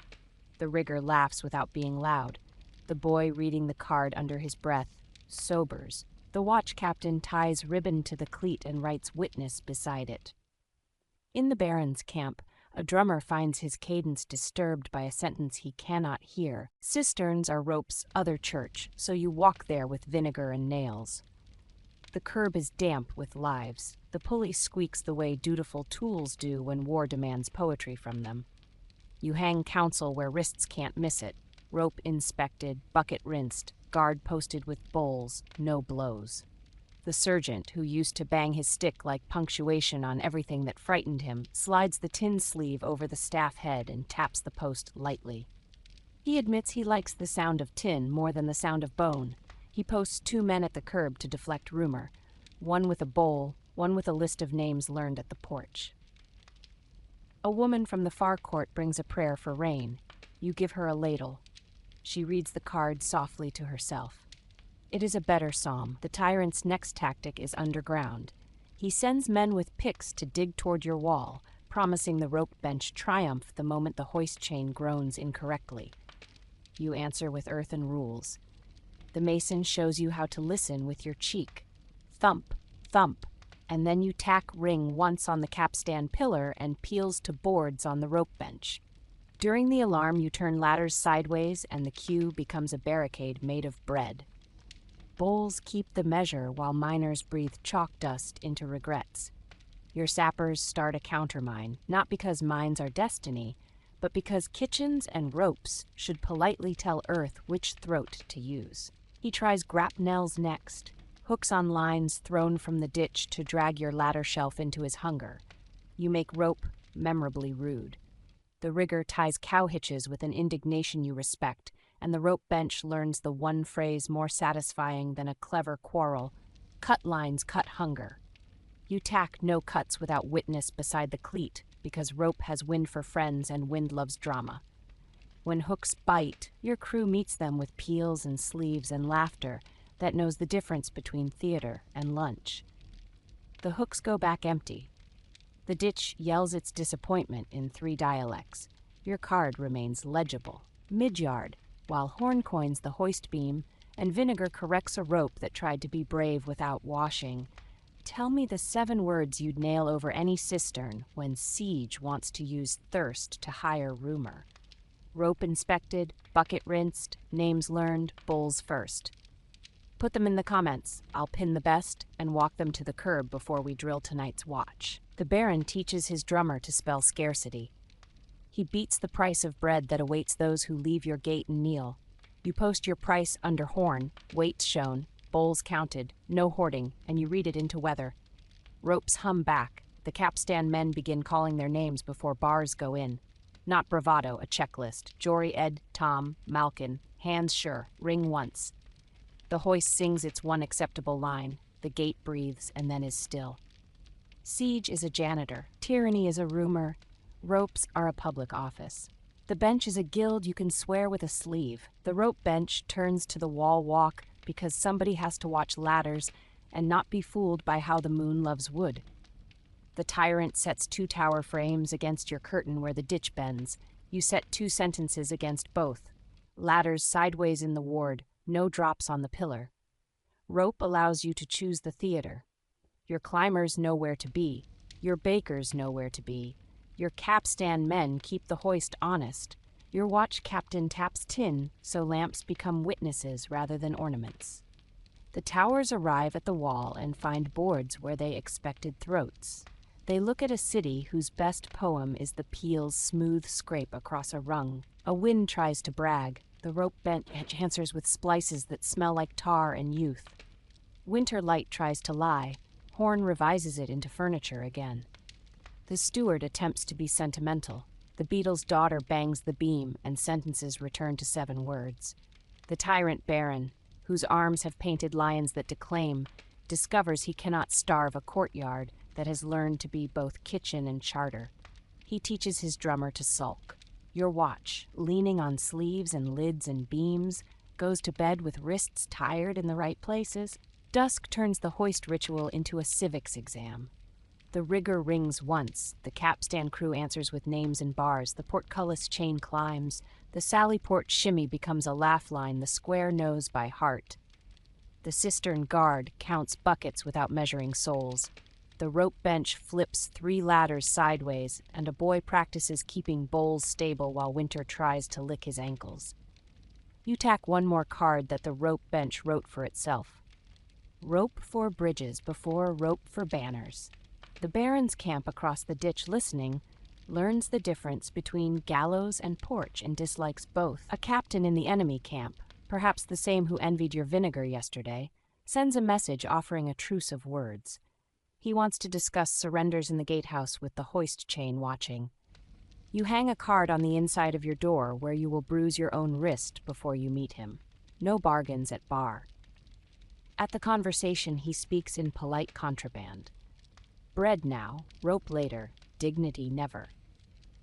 The rigger laughs without being loud. The boy reading the card under his breath sobers. The watch captain ties ribbon to the cleat and writes witness beside it. In the baron's camp, a drummer finds his cadence disturbed by a sentence he cannot hear. Cisterns are rope's other church, so you walk there with vinegar and nails. The curb is damp with lives. The pulley squeaks the way dutiful tools do when war demands poetry from them. You hang counsel where wrists can't miss it. Rope inspected, bucket rinsed, guard posted with bowls, no blows. The sergeant, who used to bang his stick like punctuation on everything that frightened him, slides the tin sleeve over the staff head and taps the post lightly. He admits he likes the sound of tin more than the sound of bone. He posts 2 men at the curb to deflect rumor, one with a bowl, one with a list of names learned at the porch. A woman from the far court brings a prayer for rain. You give her a ladle. She reads the card softly to herself. It is a better psalm. The tyrant's next tactic is underground. He sends men with picks to dig toward your wall, promising the rope bench triumph the moment the hoist chain groans incorrectly. You answer with earthen rules. The mason shows you how to listen with your cheek. Thump, thump, and then you tack ring once on the capstan pillar and peels to boards on the rope bench. During the alarm, you turn ladders sideways and the queue becomes a barricade made of bread. Bowls keep the measure while miners breathe chalk dust into regrets. Your sappers start a countermine, not because mines are destiny, but because kitchens and ropes should politely tell Earth which throat to use. He tries grapnels next, hooks on lines thrown from the ditch to drag your ladder shelf into his hunger. You make rope memorably rude. The rigger ties cow hitches with an indignation you respect, and the rope bench learns the one phrase more satisfying than a clever quarrel: cut lines cut hunger. You tack no cuts without witness beside the cleat, because rope has wind for friends and wind loves drama. When hooks bite, your crew meets them with peels and sleeves and laughter that knows the difference between theater and lunch. The hooks go back empty. The ditch yells its disappointment in 3 dialects. Your card remains legible. Mid-yard, while Horn coins the hoist beam and Vinegar corrects a rope that tried to be brave without washing. Tell me the 7 words you'd nail over any cistern when Siege wants to use thirst to hire rumor. Rope inspected, bucket rinsed, names learned, bowls first. Put them in the comments. I'll pin the best and walk them to the curb before we drill tonight's watch. The Baron teaches his drummer to spell scarcity. He beats the price of bread that awaits those who leave your gate and kneel. You post your price under horn, weights shown, bowls counted, no hoarding, and you read it into weather. Ropes hum back. The capstan men begin calling their names before bars go in. Not bravado, a checklist. Jory, Ed, Tom, Malkin, hands sure, ring once. The hoist sings its one acceptable line. The gate breathes and then is still. Siege is a janitor. Tyranny is a rumor. Ropes are a public office. The bench is a guild you can swear with a sleeve. The rope bench turns to the wall walk because somebody has to watch ladders and not be fooled by how the moon loves wood. The tyrant sets 2 tower frames against your curtain where the ditch bends. You set 2 sentences against both. Ladders sideways in the ward, no drops on the pillar. Rope allows you to choose the theater. Your climbers know where to be. Your bakers know where to be. Your capstan men keep the hoist honest. Your watch captain taps tin, so lamps become witnesses rather than ornaments. The towers arrive at the wall and find boards where they expected throats. They look at a city whose best poem is the peel's smooth scrape across a rung. A wind tries to brag. The rope bench answers with splices that smell like tar and youth. Winter light tries to lie. Horn revises it into furniture again. The steward attempts to be sentimental. The beetle's daughter bangs the beam, and sentences return to 7 words. The tyrant baron, whose arms have painted lions that declaim, discovers he cannot starve a courtyard that has learned to be both kitchen and charter. He teaches his drummer to sulk. Your watch, leaning on sleeves and lids and beams, goes to bed with wrists tired in the right places. Dusk turns the hoist ritual into a civics exam. The rigger rings once, the capstan crew answers with names and bars, the portcullis chain climbs, the Sallyport shimmy becomes a laugh line the square knows by heart. The cistern guard counts buckets without measuring souls. The rope bench flips 3 ladders sideways, and a boy practices keeping bowls stable while Winter tries to lick his ankles. You tack 1 more card that the rope bench wrote for itself. rope for bridges before rope for banners. The barons camp across the ditch listening, learns the difference between gallows and porch and dislikes both. A captain in the enemy camp, perhaps the same who envied your vinegar yesterday, sends a message offering a truce of words. He wants to discuss surrenders in the gatehouse with the hoist chain watching. You hang a card on the inside of your door where you will bruise your own wrist before you meet him. No bargains at bar. At the conversation, he speaks in polite contraband. Bread now, rope later, dignity never.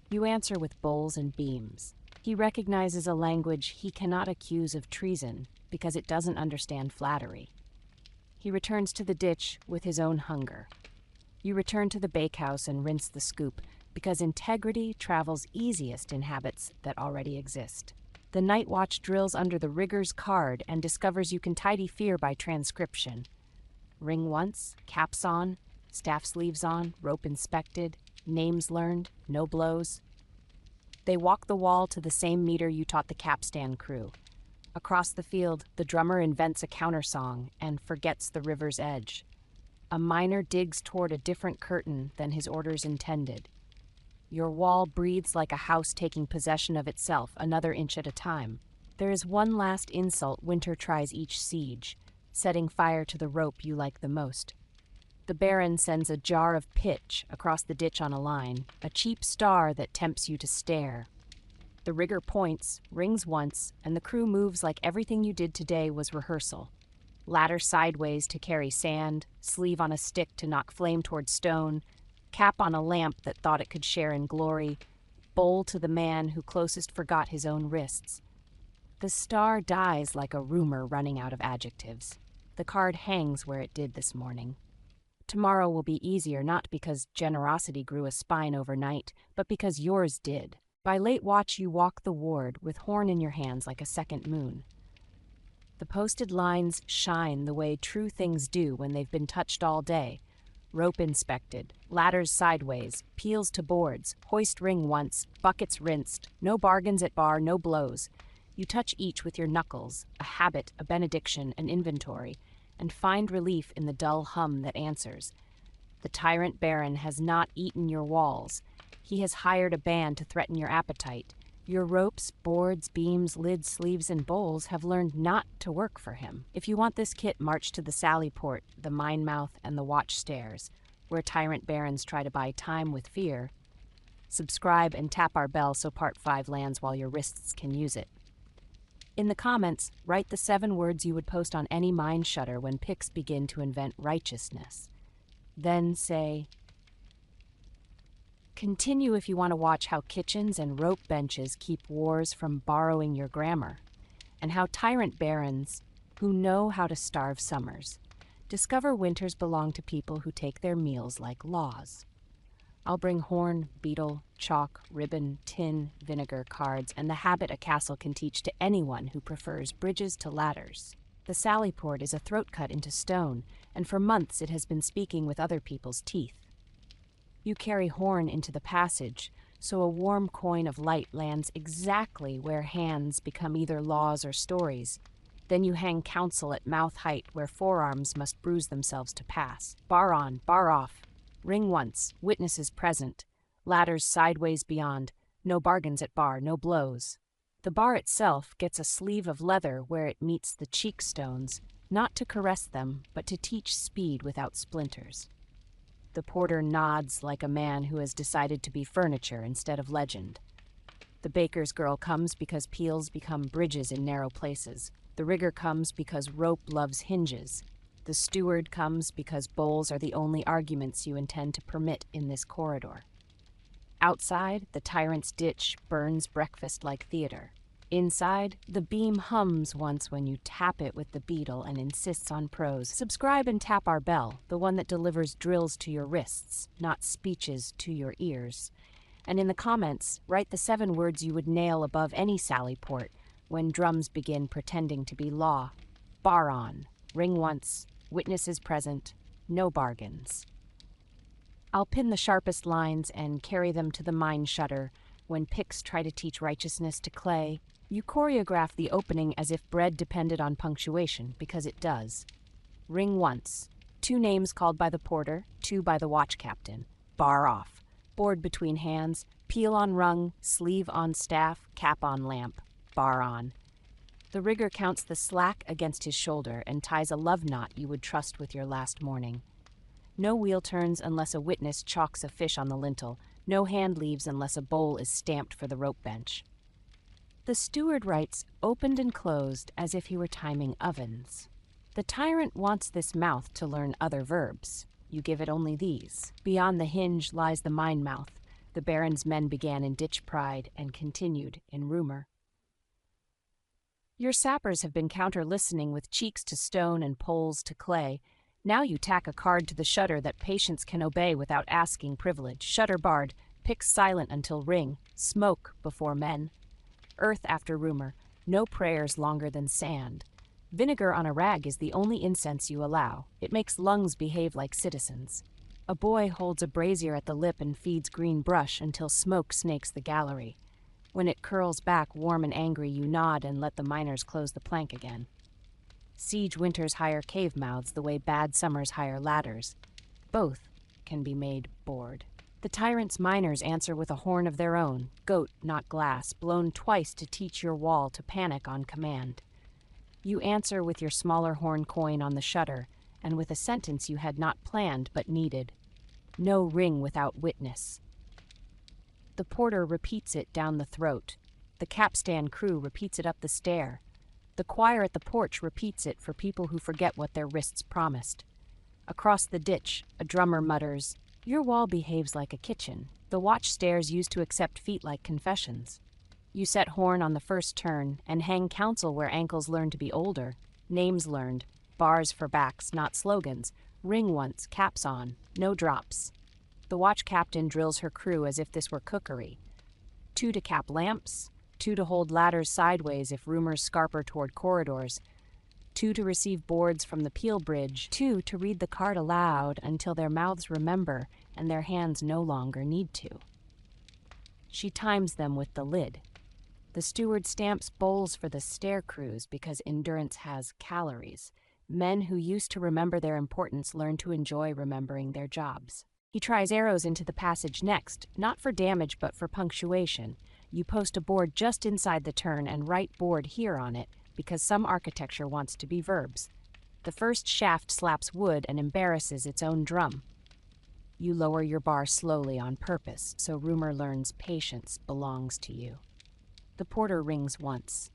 You answer with bowls and beams. He recognizes a language he cannot accuse of treason because it doesn't understand flattery. He returns to the ditch with his own hunger. You return to the bakehouse and rinse the scoop because integrity travels easiest in habits that already exist. The night watch drills under the rigger's card and discovers you can tidy fear by transcription. Ring once, caps on, staff sleeves on, rope inspected, names learned, no blows. They walk the wall to the same meter you taught the capstan crew. Across the field, the drummer invents a countersong and forgets the river's edge. A miner digs toward a different curtain than his orders intended. Your wall breathes like a house taking possession of itself, another inch at a time. There is one last insult winter tries each siege, setting fire to the rope you like the most. The baron sends a jar of pitch across the ditch on a line, a cheap star that tempts you to stare. The rigger points, rings once, and the crew moves like everything you did today was rehearsal. Ladder sideways to carry sand, sleeve on a stick to knock flame toward stone, cap on a lamp that thought it could share in glory, bowl to the man who closest forgot his own wrists. The star dies like a rumor running out of adjectives. The card hangs where it did this morning. Tomorrow will be easier not because generosity grew a spine overnight, but because yours did. By late watch you walk the ward with horn in your hands like a second moon. The posted lines shine the way true things do when they've been touched all day. Rope inspected, ladders sideways, peels to boards, hoist ring once, buckets rinsed, no bargains at bar, no blows. You touch each with your knuckles, a habit, a benediction, an inventory, and find relief in the dull hum that answers. The tyrant baron has not eaten your walls. He has hired a band to threaten your appetite. Your ropes, boards, beams, lids, sleeves, and bowls have learned not to work for him. If you want this kit, march to the sally port, the mine mouth, and the watch stairs, where tyrant barons try to buy time with fear. Subscribe and tap our bell so Part 5 lands while your wrists can use it. In the comments, write the 7 words you would post on any mine shutter when pics begin to invent righteousness. Then say, continue if you want to watch how kitchens and rope benches keep wars from borrowing your grammar, and how tyrant barons, who know how to starve summers, discover winters belong to people who take their meals like laws. I'll bring horn, beetle, chalk, ribbon, tin, vinegar, cards, and the habit a castle can teach to anyone who prefers bridges to ladders. The sally port is a throat cut into stone, and for months it has been speaking with other people's teeth. You carry horn into the passage, so a warm coin of light lands exactly where hands become either laws or stories. Then you hang counsel at mouth height where forearms must bruise themselves to pass. Bar on, bar off. Ring once, witnesses present. Ladders sideways beyond. No bargains at bar, no blows. The bar itself gets a sleeve of leather where it meets the cheek stones, not to caress them, but to teach speed without splinters. The porter nods like a man who has decided to be furniture instead of legend. The baker's girl comes because peels become bridges in narrow places. The rigger comes because rope loves hinges. The steward comes because bowls are the only arguments you intend to permit in this corridor. Outside, the tyrant's ditch burns breakfast like theater. Inside, the beam hums once when you tap it with the beetle and insists on prose. Subscribe and tap our bell, the one that delivers drills to your wrists, not speeches to your ears. And in the comments, write the 7 words you would nail above any sally port when drums begin pretending to be law. Bar on, ring once, witnesses present, no bargains. I'll pin the sharpest lines and carry them to the mine shutter when pics try to teach righteousness to clay. You choreograph the opening as if bread depended on punctuation, because it does. Ring once. 2 names called by the porter, 2 by the watch captain. Bar off. Board between hands, peel on rung, sleeve on staff, cap on lamp. Bar on. The rigger counts the slack against his shoulder and ties a love knot you would trust with your last morning. No wheel turns unless a witness chalks a fish on the lintel. No hand leaves unless a bowl is stamped for the rope bench. The steward writes, opened and closed, as if he were timing ovens. The tyrant wants this mouth to learn other verbs. You give it only these. Beyond the hinge lies the mine mouth. The baron's men began in ditch pride and continued in rumor. Your sappers have been counter-listening with cheeks to stone and poles to clay. Now you tack a card to the shutter that patience can obey without asking privilege. Shutter barred, pick silent until ring, smoke before men. Earth after rumor, no prayers longer than sand. Vinegar on a rag is the only incense you allow. It makes lungs behave like citizens. A boy holds a brazier at the lip and feeds green brush until smoke snakes the gallery. When it curls back warm and angry, you nod and let the miners close the plank again. Siege winters hire cave mouths the way bad summers hire ladders. Both can be made bored. The tyrant's miners answer with a horn of their own, goat, not glass, blown twice to teach your wall to panic on command. You answer with your smaller horn coin on the shutter, and with a sentence you had not planned but needed. No ring without witness. The porter repeats it down the throat. The capstan crew repeats it up the stair. The choir at the porch repeats it for people who forget what their wrists promised. Across the ditch, a drummer mutters, your wall behaves like a kitchen. The watch stairs used to accept feet like confessions. You set horn on the first turn and hang counsel where ankles learn to be older. Names learned, bars for backs, not slogans. Ring once, caps on, no drops. The watch captain drills her crew as if this were cookery. 2 to cap lamps, 2 to hold ladders sideways if rumors scarper toward corridors, 2 to receive boards from the peel bridge, 2 to read the card aloud until their mouths remember and their hands no longer need to. She times them with the lid. The steward stamps bowls for the stair crews because endurance has calories. Men who used to remember their importance learn to enjoy remembering their jobs. He tries arrows into the passage next, not for damage but for punctuation. You post a board just inside the turn and write board here on it because some architecture wants to be verbs. The first shaft slaps wood and embarrasses its own drum. You lower your bar slowly on purpose so rumor learns patience belongs to you. The porter rings once.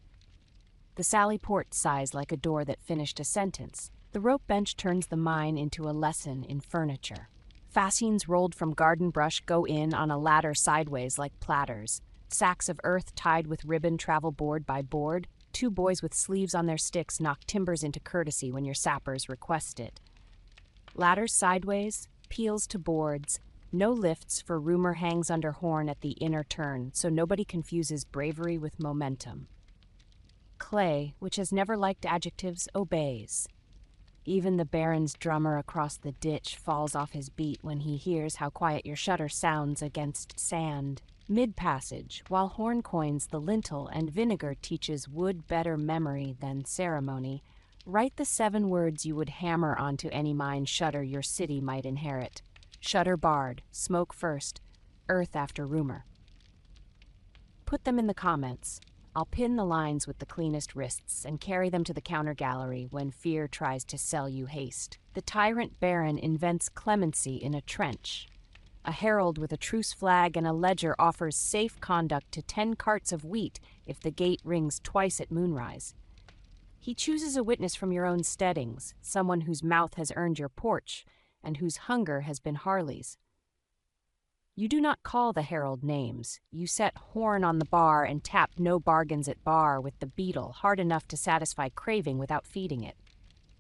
The Sally Port sighs like a door that finished a sentence. The rope bench turns the mine into a lesson in furniture. Fascines rolled from garden brush go in on a ladder sideways like platters. Sacks of earth tied with ribbon travel board by board. 2 boys with sleeves on their sticks knock timbers into courtesy when your sappers request it. Ladders sideways, peels to boards. No lifts for rumor hangs under horn at the inner turn, so nobody confuses bravery with momentum. Clay, which has never liked adjectives, obeys. Even the baron's drummer across the ditch falls off his beat when he hears how quiet your shutter sounds against sand. Mid-passage, while horn coins the lintel and vinegar teaches wood better memory than ceremony, write the 7 words you would hammer onto any mine shutter your city might inherit. Shutter barred, smoke first, earth after rumor. Put them in the comments. I'll pin the lines with the cleanest wrists and carry them to the counter gallery when fear tries to sell you haste. The tyrant baron invents clemency in a trench. A herald with a truce flag and a ledger offers safe conduct to 10 carts of wheat if the gate rings twice at moonrise. He chooses a witness from your own steadings, someone whose mouth has earned your porch and whose hunger has been Harley's. You do not call the herald names. You set horn on the bar and tap no bargains at bar with the beetle hard enough to satisfy craving without feeding it.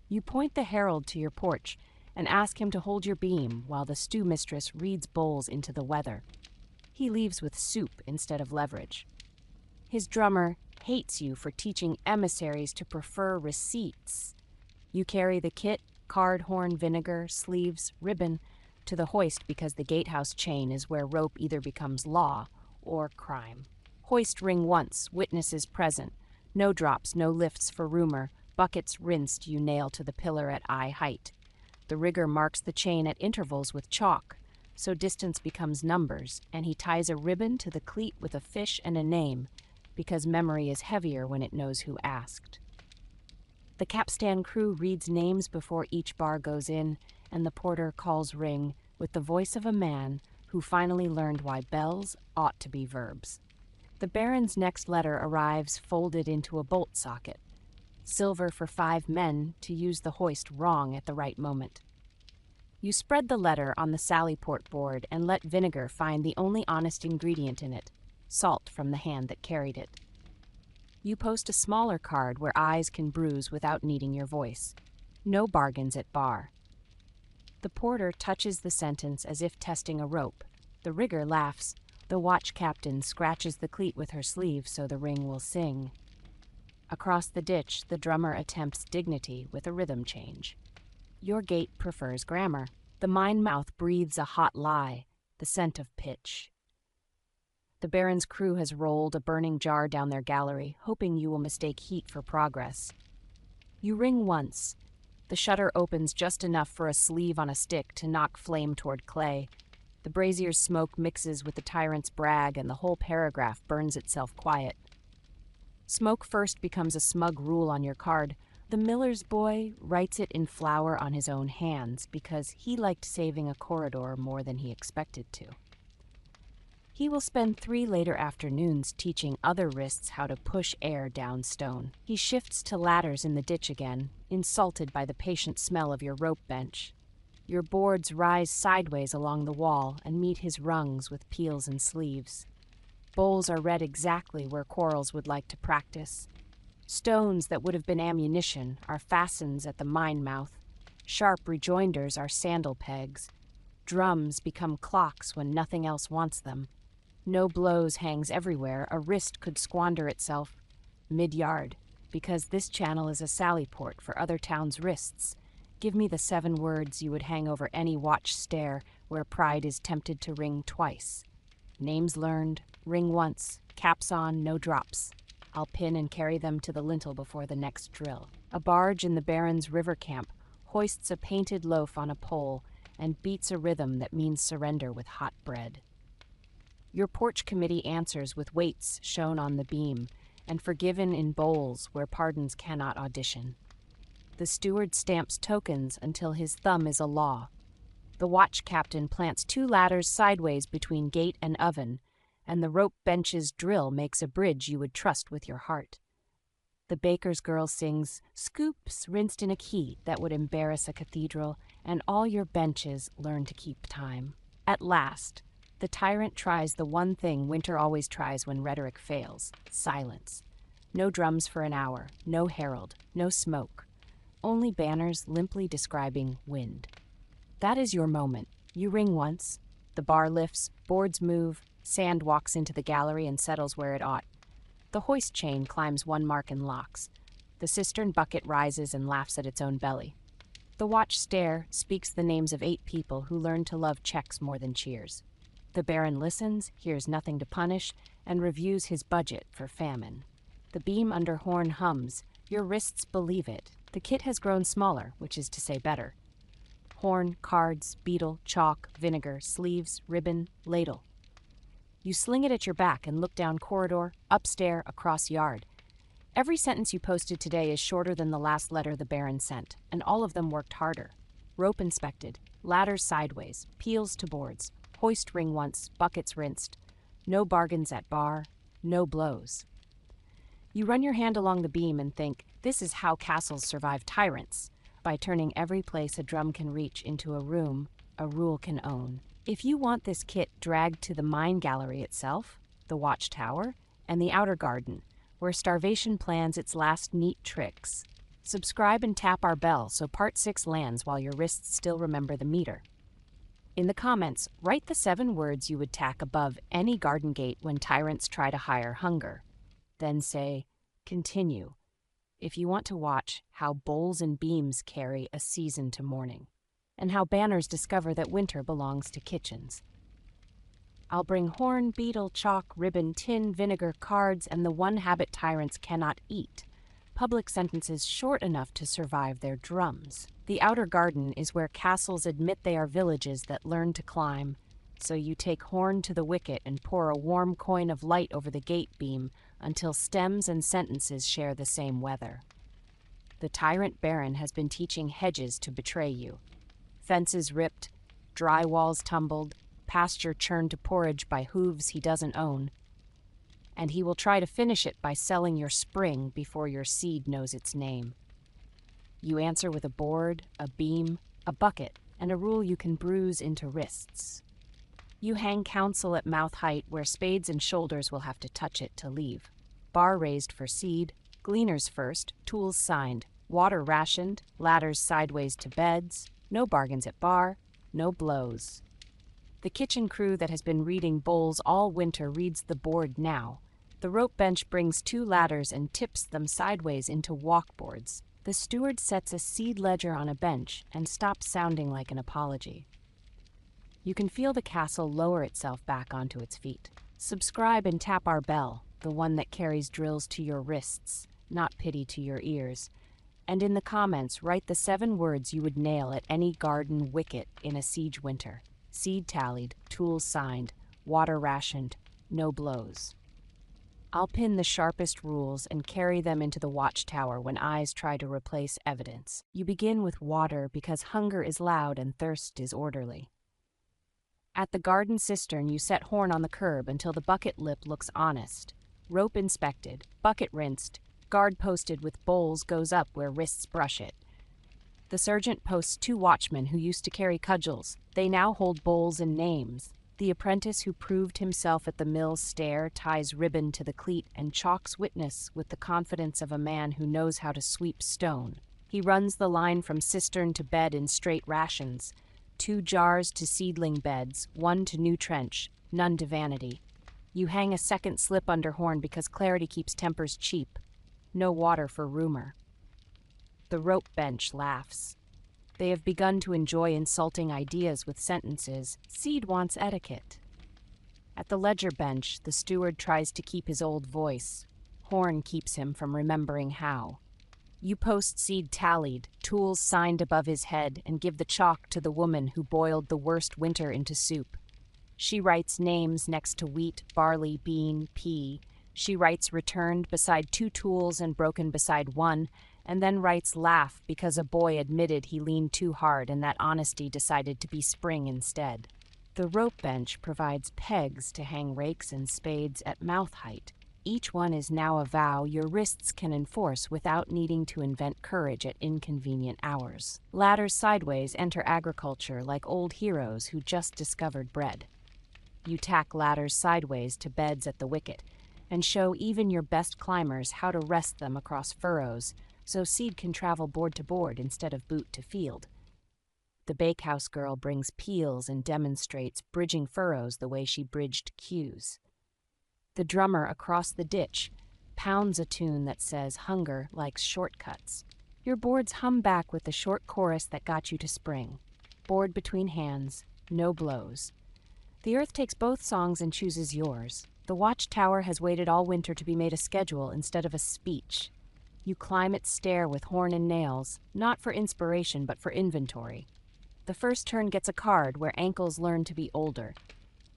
You point the herald to your porch and ask him to hold your beam while the stew mistress reads bowls into the weather. He leaves with soup instead of leverage. His drummer hates you for teaching emissaries to prefer receipts. You carry the kit, card, horn, vinegar, sleeves, ribbon, to the hoist because the gatehouse chain is where rope either becomes law or crime. Hoist ring once, witnesses present. No drops, no lifts for rumor. Buckets rinsed you nail to the pillar at eye height. The rigger marks the chain at intervals with chalk, so distance becomes numbers, and he ties a ribbon to the cleat with a fish and a name, because memory is heavier when it knows who asked. The capstan crew reads names before each bar goes in, and the porter calls ring with the voice of a man who finally learned why bells ought to be verbs. The Baron's next letter arrives folded into a bolt socket. Silver for 5 men to use the hoist wrong at the right moment. You spread the letter on the Sallyport board and let vinegar find the only honest ingredient in it, salt from the hand that carried it. You post a smaller card where eyes can bruise without needing your voice. No bargains at bar. The porter touches the sentence as if testing a rope. The rigger laughs. The watch captain scratches the cleat with her sleeve so the ring will sing. Across the ditch, the drummer attempts dignity with a rhythm change. Your gait prefers grammar. The mine mouth breathes a hot lie, the scent of pitch. The Baron's crew has rolled a burning jar down their gallery, hoping you will mistake heat for progress. You ring once. The shutter opens just enough for a sleeve on a stick to knock flame toward clay. The brazier's smoke mixes with the tyrant's brag, and the whole paragraph burns itself quiet. Smoke first becomes a smug rule on your card. The miller's boy writes it in flour on his own hands because he liked saving a corridor more than he expected to. He will spend 3 later afternoons teaching other wrists how to push air down stone. He shifts to ladders in the ditch again, insulted by the patient smell of your rope bench. Your boards rise sideways along the wall and meet his rungs with peels and sleeves. Bowls are read exactly where quarrels would like to practice. Stones that would have been ammunition are fastens at the mine mouth. Sharp rejoinders are sandal pegs. Drums become clocks when nothing else wants them. No blows hangs everywhere. A wrist could squander itself mid-yard, because this channel is a Sallyport for other towns' wrists. Give me the 7 words you would hang over any watch stair where pride is tempted to ring twice. Names learned, ring once, caps on, no drops. I'll pin and carry them to the lintel before the next drill. A barge in the Baron's river camp hoists a painted loaf on a pole and beats a rhythm that means surrender with hot bread. Your porch committee answers with weights shown on the beam and forgiven in bowls where pardons cannot audition. The steward stamps tokens until his thumb is a law. The watch captain plants 2 ladders sideways between gate and oven, and the rope bench's drill makes a bridge you would trust with your heart. The baker's girl sings scoops rinsed in a key that would embarrass a cathedral, and all your benches learn to keep time. At last, the tyrant tries the one thing winter always tries when rhetoric fails: silence. No drums for an hour, no herald, no smoke. Only banners limply describing wind. That is your moment. You ring once. The bar lifts, boards move, sand walks into the gallery and settles where it ought. The hoist chain climbs 1 mark and locks. The cistern bucket rises and laughs at its own belly. The watch stare speaks the names of 8 people who learned to love checks more than cheers. The Baron listens, hears nothing to punish, and reviews his budget for famine. The beam under horn hums. Your wrists believe it. The kit has grown smaller, which is to say better. Horn, cards, beetle, chalk, vinegar, sleeves, ribbon, ladle. You sling it at your back and look down corridor, upstair, across yard. Every sentence you posted today is shorter than the last letter the Baron sent, and all of them worked harder. Rope inspected, ladders sideways, peels to boards, hoist ring once, buckets rinsed. No bargains at bar, no blows. You run your hand along the beam and think, this is how castles survive tyrants, by turning every place a drum can reach into a room a rule can own. If you want this kit dragged to the mine gallery itself, the watchtower, and the outer garden, where starvation plans its last neat tricks, subscribe and tap our bell so Part 6 lands while your wrists still remember the meter. In the comments, write the 7 words you would tack above any garden gate when tyrants try to hire hunger. Then say, continue, if you want to watch how bowls and beams carry a season to morning, and how banners discover that winter belongs to kitchens. I'll bring horn, beetle, chalk, ribbon, tin, vinegar, cards, and the one habit tyrants cannot eat, public sentences short enough to survive their drums. The outer garden is where castles admit they are villages that learn to climb, so you take horn to the wicket and pour a warm coin of light over the gate beam until stems and sentences share the same weather. The tyrant baron has been teaching hedges to betray you. Fences ripped, dry walls tumbled, pasture churned to porridge by hooves he doesn't own. And he will try to finish it by selling your spring before your seed knows its name. You answer with a board, a beam, a bucket, and a rule you can bruise into wrists. You hang counsel at mouth height where spades and shoulders will have to touch it to leave. Bar raised for seed, gleaners first, tools signed, water rationed, ladders sideways to beds, no bargains at bar, no blows. The kitchen crew that has been reading bowls all winter reads the board now. The rope bench brings 2 ladders and tips them sideways into walkboards. The steward sets a seed ledger on a bench and stops sounding like an apology. You can feel the castle lower itself back onto its feet. Subscribe and tap our bell, the one that carries drills to your wrists, not pity to your ears. And in the comments, write the 7 words you would nail at any garden wicket in a siege winter. Seed tallied, tools signed, water rationed, no blows. I'll pin the sharpest rules and carry them into the watchtower when eyes try to replace evidence. You begin with water because hunger is loud and thirst is orderly. At the garden cistern, you set horn on the curb until the bucket lip looks honest. Rope inspected, bucket rinsed, guard posted with bowls goes up where wrists brush it. The sergeant posts 2 watchmen who used to carry cudgels. They now hold bowls and names. The apprentice who proved himself at the mill's stair ties ribbon to the cleat and chalks witness with the confidence of a man who knows how to sweep stone. He runs the line from cistern to bed in straight rations. 2 jars to seedling beds, 1 to new trench, none to vanity. You hang a second slip under horn because clarity keeps tempers cheap. No water for rumor. The rope bench laughs. They have begun to enjoy insulting ideas with sentences. Seed wants etiquette. At the ledger bench, the steward tries to keep his old voice. Horn keeps him from remembering how. You post seed tallied, tools signed above his head, and give the chalk to the woman who boiled the worst winter into soup. She writes names next to wheat, barley, bean, pea. She writes returned beside 2 tools and broken beside 1, and then writes laugh because a boy admitted he leaned too hard and that honesty decided to be spring instead. The rope bench provides pegs to hang rakes and spades at mouth height. Each one is now a vow your wrists can enforce without needing to invent courage at inconvenient hours. Ladders sideways enter agriculture like old heroes who just discovered bread. You tack ladders sideways to beds at the wicket and show even your best climbers how to rest them across furrows so seed can travel board to board instead of boot to field. The bakehouse girl brings peels and demonstrates bridging furrows the way she bridged cues. The drummer across the ditch pounds a tune that says hunger likes shortcuts. Your boards hum back with the short chorus that got you to spring. Board between hands, no blows. The earth takes both songs and chooses yours. The watchtower has waited all winter to be made a schedule instead of a speech. You climb its stair with horn and nails, not for inspiration but for inventory. The first turn gets a card where ankles learn to be older.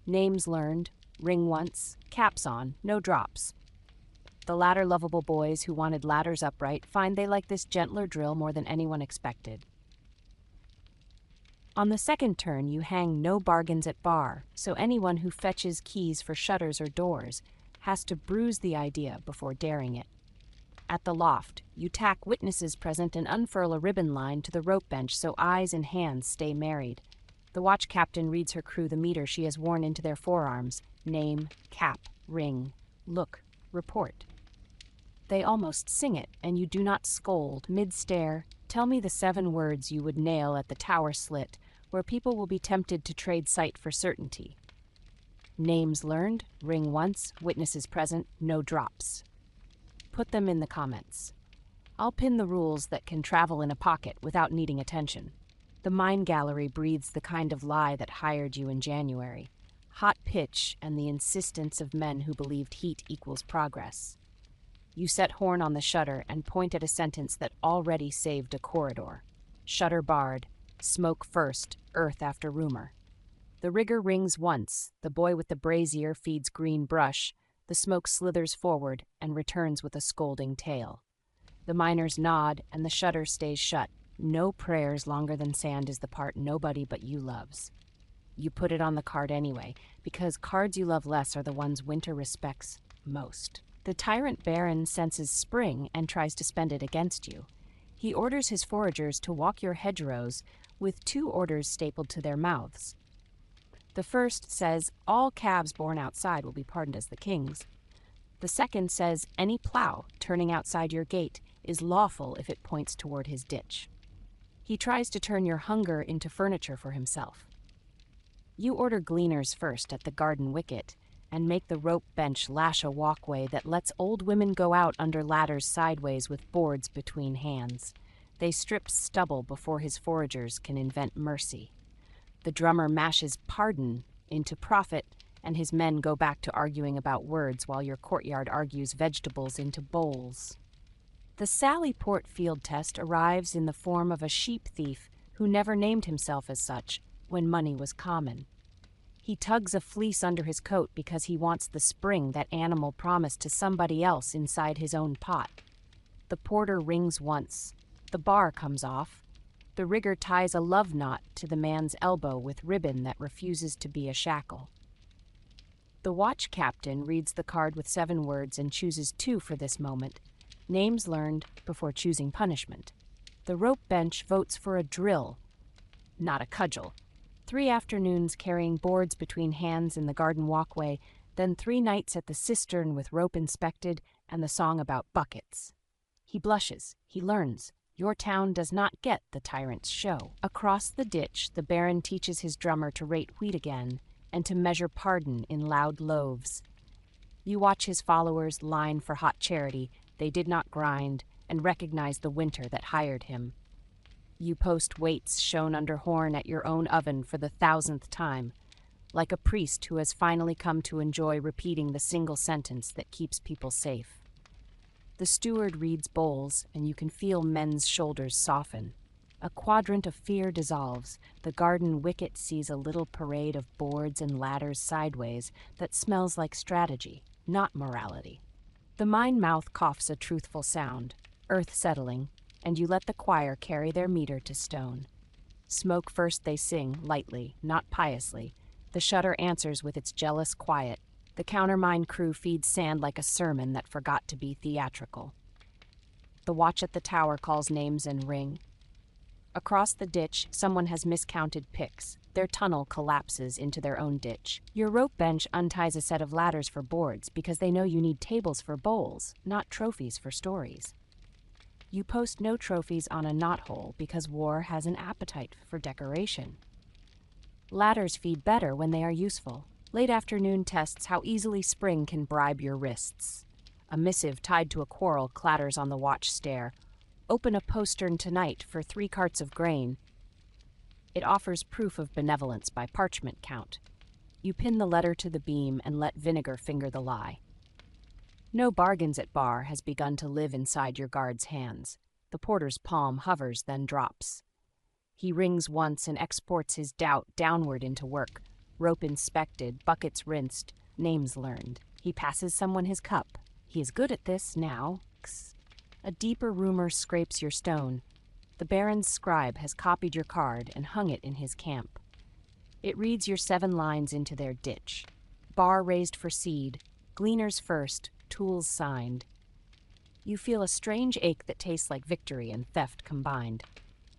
Names learned, ring once, caps on, no drops. The latter lovable boys who wanted ladders upright find they like this gentler drill more than anyone expected. On the second turn, you hang no bargains at bar, so anyone who fetches keys for shutters or doors has to bruise the idea before daring it. At the loft, you tack witnesses present and unfurl a ribbon line to the rope bench so eyes and hands stay married. The watch captain reads her crew the meter she has worn into their forearms: name, cap, ring, look, report. They almost sing it, and you do not scold. Mid-stare, tell me the 7 words you would nail at the tower slit, where people will be tempted to trade sight for certainty. Names learned, ring once, witnesses present, no drops. Put them in the comments. I'll pin the rules that can travel in a pocket without needing attention. The mine gallery breathes the kind of lie that hired you in January. Hot pitch and the insistence of men who believed heat equals progress. You set horn on the shutter and point at a sentence that already saved a corridor. Shutter barred. Smoke first, earth after rumor. The rigger rings once, the boy with the brazier feeds green brush, the smoke slithers forward and returns with a scolding tale. The miners nod and the shutter stays shut. No prayers longer than sand is the part nobody but you loves. You put it on the card anyway, because cards you love less are the ones winter respects most. The tyrant baron senses spring and tries to spend it against you. He orders his foragers to walk your hedgerows with 2 orders stapled to their mouths. The first says all calves born outside will be pardoned as the king's. The second says any plow turning outside your gate is lawful if it points toward his ditch. He tries to turn your hunger into furniture for himself. You order gleaners first at the garden wicket and make the rope bench lash a walkway that lets old women go out under ladders sideways with boards between hands. They strip stubble before his foragers can invent mercy. The drummer mashes pardon into profit, and his men go back to arguing about words while your courtyard argues vegetables into bowls. The Sallyport field test arrives in the form of a sheep thief who never named himself as such when money was common. He tugs a fleece under his coat because he wants the spring that animal promised to somebody else inside his own pot. The porter rings once. The bar comes off. The rigger ties a love knot to the man's elbow with ribbon that refuses to be a shackle. The watch captain reads the card with 7 words and chooses 2 for this moment. Names learned before choosing punishment. The rope bench votes for a drill, not a cudgel. 3 afternoons carrying boards between hands in the garden walkway, then 3 nights at the cistern with rope inspected and the song about buckets. He blushes. He learns. Your town does not get the tyrant's show. Across the ditch, the baron teaches his drummer to rate wheat again and to measure pardon in loud loaves. You watch his followers line for hot charity they did not grind and recognize the winter that hired him. You post weights shown under horn at your own oven for the 1000th time, like a priest who has finally come to enjoy repeating the single sentence that keeps people safe. The steward reads bowls, and you can feel men's shoulders soften. A quadrant of fear dissolves. The garden wicket sees a little parade of boards and ladders sideways that smells like strategy, not morality. The mine mouth coughs a truthful sound, earth settling, and you let the choir carry their meter to stone. Smoke first they sing, lightly, not piously. The shutter answers with its jealous quiet. The countermine crew feeds sand like a sermon that forgot to be theatrical. The watch at the tower calls names and ring. Across the ditch, someone has miscounted picks. Their tunnel collapses into their own ditch. Your rope bench unties a set of ladders for boards because they know you need tables for bowls, not trophies for stories. You post no trophies on a knothole because war has an appetite for decoration. Ladders feed better when they are useful. Late afternoon tests how easily spring can bribe your wrists. A missive tied to a quarrel clatters on the watch stair. Open a postern tonight for 3 carts of grain. It offers proof of benevolence by parchment count. You pin the letter to the beam and let vinegar finger the lie. No bargains at bar has begun to live inside your guard's hands. The porter's palm hovers, then drops. He rings once and exports his doubt downward into work. Rope inspected, buckets rinsed, names learned. He passes someone his cup. He is good at this now. A deeper rumor scrapes your stone. The baron's scribe has copied your card and hung it in his camp. It reads your 7 lines into their ditch. Bar raised for seed, gleaners first, tools signed. You feel a strange ache that tastes like victory and theft combined.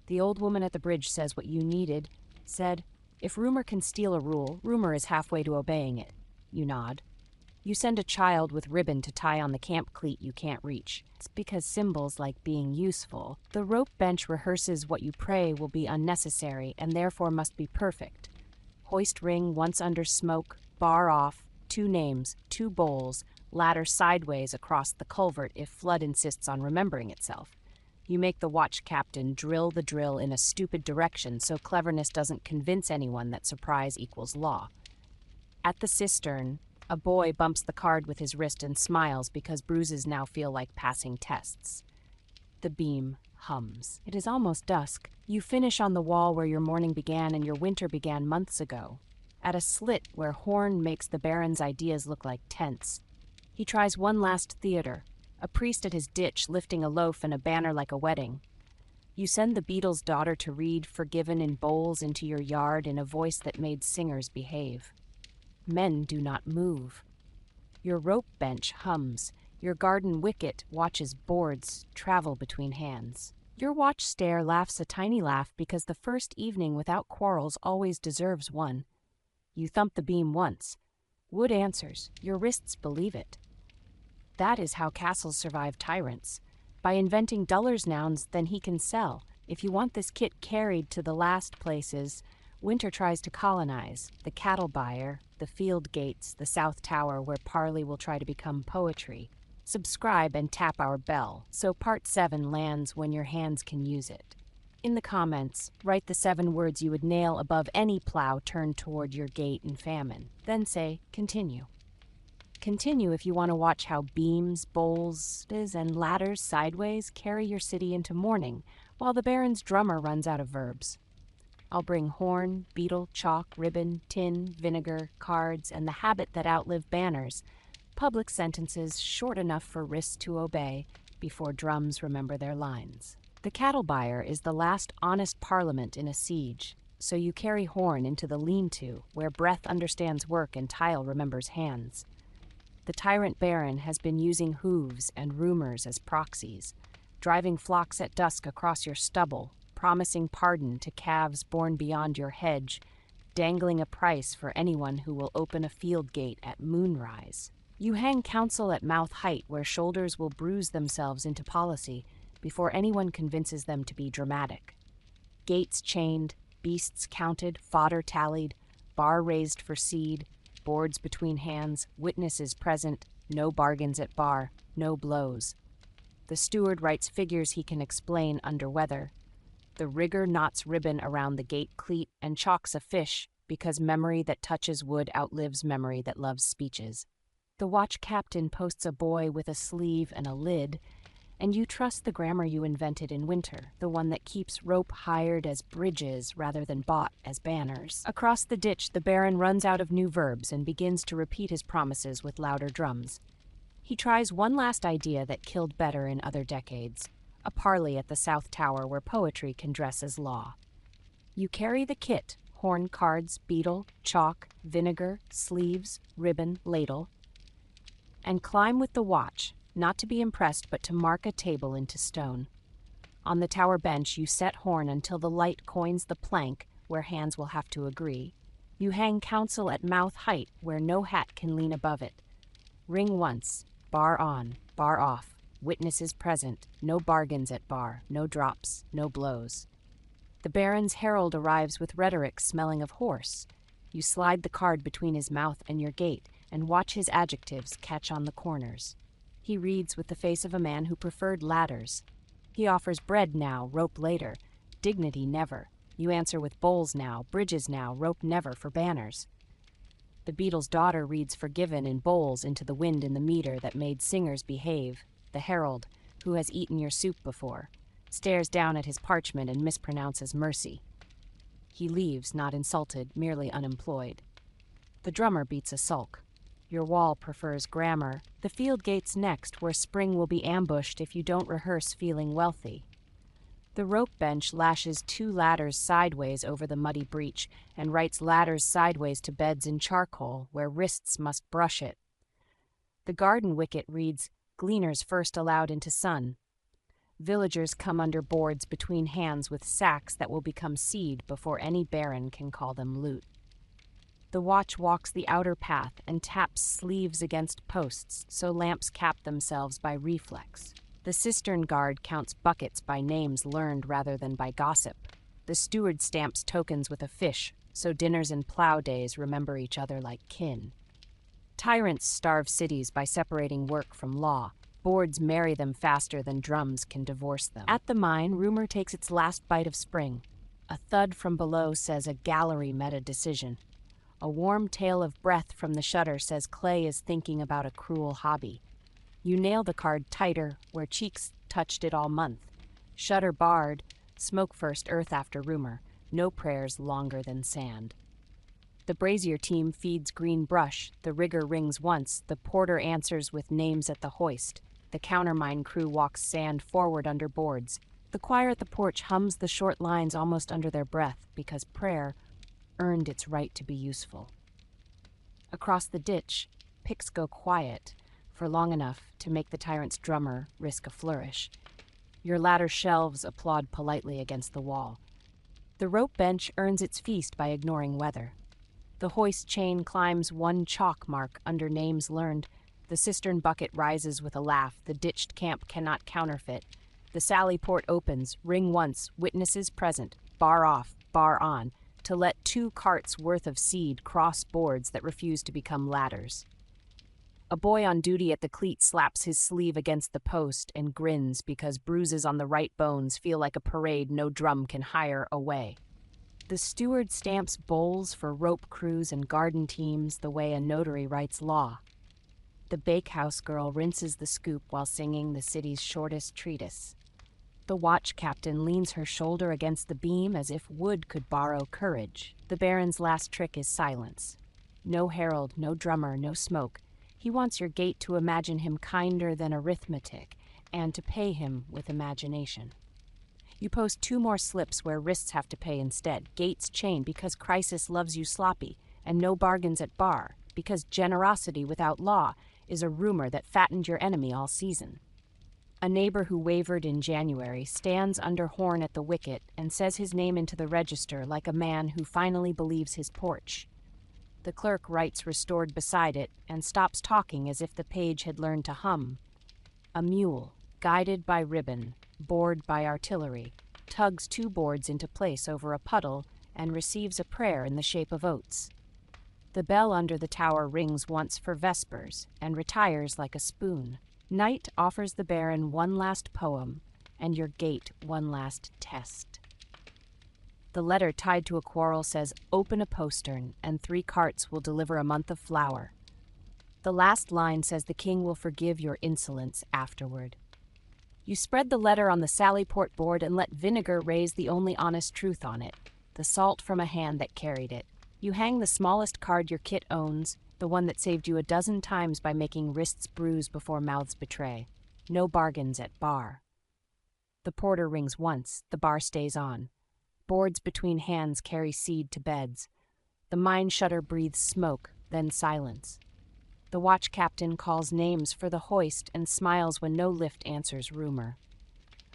The old woman at the bridge says what you needed, said, "If rumor can steal a rule, rumor is halfway to obeying it." You nod. You send a child with ribbon to tie on the camp cleat you can't reach. It's because symbols like being useful. The rope bench rehearses what you pray will be unnecessary and therefore must be perfect. Hoist ring once under smoke, bar off, 2 names, 2 bowls, ladder sideways across the culvert if flood insists on remembering itself. You make the watch captain drill the drill in a stupid direction so cleverness doesn't convince anyone that surprise equals law. At the cistern, A boy bumps the card with his wrist and smiles because bruises now feel like passing tests. The beam hums. It is almost dusk. You finish on the wall where your morning began and your winter began months ago. At a slit where Horn makes the Baron's ideas look like tents. He tries one last theater, a priest at his ditch lifting a loaf and a banner like a wedding. You send the beadle's daughter to read Forgiven in bowls into your yard in a voice that made singers behave. Men do not move. Your rope bench hums. Your garden wicket watches boards travel between hands. Your watch stare laughs a tiny laugh because the first evening without quarrels always deserves one. You thump the beam once. Wood answers. Your wrists believe it. That is how castles survive tyrants. By inventing duller's nouns than he can sell. If you want this kit carried to the last places, Winter tries to colonize. The cattle buyer, the field gates, the South Tower where parley will try to become poetry. Subscribe and tap our bell, so Part 7 lands when your hands can use it. In the comments, write the 7 words you would nail above any plow turned toward your gate in famine. Then say, continue. Continue if you want to watch how beams, bowls, and ladders sideways carry your city into morning, while the Baron's drummer runs out of verbs. I'll bring horn, beetle, chalk, ribbon, tin, vinegar, cards, and the habit that outlive banners. Public sentences short enough for wrists to obey before drums remember their lines. The cattle buyer is the last honest parliament in a siege, so you carry horn into the lean-to, where breath understands work and tile remembers hands. The tyrant baron has been using hooves and rumors as proxies, driving flocks at dusk across your stubble, promising pardon to calves born beyond your hedge, dangling a price for anyone who will open a field gate at moonrise. You hang counsel at mouth height where shoulders will bruise themselves into policy before anyone convinces them to be dramatic. Gates chained, beasts counted, fodder tallied, bar raised for seed, boards between hands, witnesses present, no bargains at bar, no blows. The steward writes figures he can explain under weather. The rigger knots ribbon around the gate cleat and chalks a fish because memory that touches wood outlives memory that loves speeches. The watch captain posts a boy with a sleeve and a lid, and you trust the grammar you invented in winter, the one that keeps rope hired as bridges rather than bought as banners. Across the ditch, the Baron runs out of new verbs and begins to repeat his promises with louder drums. He tries one last idea that killed better in other decades, a parley at the South Tower where poetry can dress as law. You carry the kit, horn, cards, beetle, chalk, vinegar, sleeves, ribbon, ladle, and climb with the watch, not to be impressed but to mark a table into stone. On the tower bench you set horn until the light coins the plank where hands will have to agree. You hang counsel at mouth height where no hat can lean above it. Ring once, bar on, bar off, witnesses present, no bargains at bar, no drops, no blows. The Baron's herald arrives with rhetoric smelling of horse. You slide the card between his mouth and your gate and watch his adjectives catch on the corners. He reads with the face of a man who preferred ladders. He offers bread now, rope later, dignity never. You answer with bowls now, bridges now, rope never for banners. The beadle's daughter reads Forgiven in bowls into the wind in the meter that made singers behave. The herald, who has eaten your soup before, stares down at his parchment and mispronounces mercy. He leaves, not insulted, merely unemployed. The drummer beats a sulk. Your wall prefers grammar. The field gate's next, where spring will be ambushed if you don't rehearse feeling wealthy. The rope bench lashes 2 ladders sideways over the muddy breach and writes ladders sideways to beds in charcoal where wrists must brush it. The garden wicket reads, Gleaners first allowed into sun. Villagers come under boards between hands with sacks that will become seed before any baron can call them loot. The watch walks the outer path and taps sleeves against posts so lamps cap themselves by reflex. The cistern guard counts buckets by names learned rather than by gossip. The steward stamps tokens with a fish so dinners and plow days remember each other like kin. Tyrants starve cities by separating work from law. Boards marry them faster than drums can divorce them. At the mine, rumor takes its last bite of spring. A thud from below says a gallery met a decision. A warm tail of breath from the shutter says Clay is thinking about a cruel hobby. You nail the card tighter where cheeks touched it all month. Shutter barred, smoke first, earth after rumor. No prayers longer than sand. The brazier team feeds green brush. The rigger rings once. The porter answers with names at the hoist. The countermine crew walks sand forward under boards. The choir at the porch hums the short lines almost under their breath because prayer earned its right to be useful. Across the ditch, picks go quiet for long enough to make the tyrant's drummer risk a flourish. Your ladder shelves applaud politely against the wall. The rope bench earns its feast by ignoring weather. The hoist chain climbs one chalk mark under names learned. The cistern bucket rises with a laugh. The ditched camp cannot counterfeit. The sally port opens, ring once, witnesses present, bar off, bar on, to let 2 carts worth of seed cross boards that refuse to become ladders. A boy on duty at the cleat slaps his sleeve against the post and grins because bruises on the right bones feel like a parade no drum can hire away. The steward stamps bowls for rope crews and garden teams the way a notary writes law. The bakehouse girl rinses the scoop while singing the city's shortest treatise. The watch captain leans her shoulder against the beam as if wood could borrow courage. The Baron's last trick is silence. No herald, no drummer, no smoke. He wants your gate to imagine him kinder than arithmetic and to pay him with imagination. You post 2 more slips where wrists have to pay instead. Gates chain because crisis loves you sloppy, and no bargains at bar because generosity without law is a rumor that fattened your enemy all season. A neighbor who wavered in January stands under horn at the wicket and says his name into the register like a man who finally believes his porch. The clerk writes restored beside it and stops talking as if the page had learned to hum. A mule, guided by ribbon, bored by artillery, tugs 2 boards into place over a puddle and receives a prayer in the shape of oats. The bell under the tower rings once for vespers and retires like a spoon. Night offers the Baron one last poem and your gate one last test. The letter tied to a quarrel says, open a postern, and 3 carts will deliver a month of flour. The last line says the king will forgive your insolence afterward. You spread the letter on the Sallyport board and let vinegar raise the only honest truth on it, the salt from a hand that carried it. You hang the smallest card your kit owns, the one that saved you 12 times by making wrists bruise before mouths betray. No bargains at bar. The porter rings once, the bar stays on. Boards between hands carry seed to beds. The mine shutter breathes smoke, then silence. The watch captain calls names for the hoist and smiles when no lift answers rumor.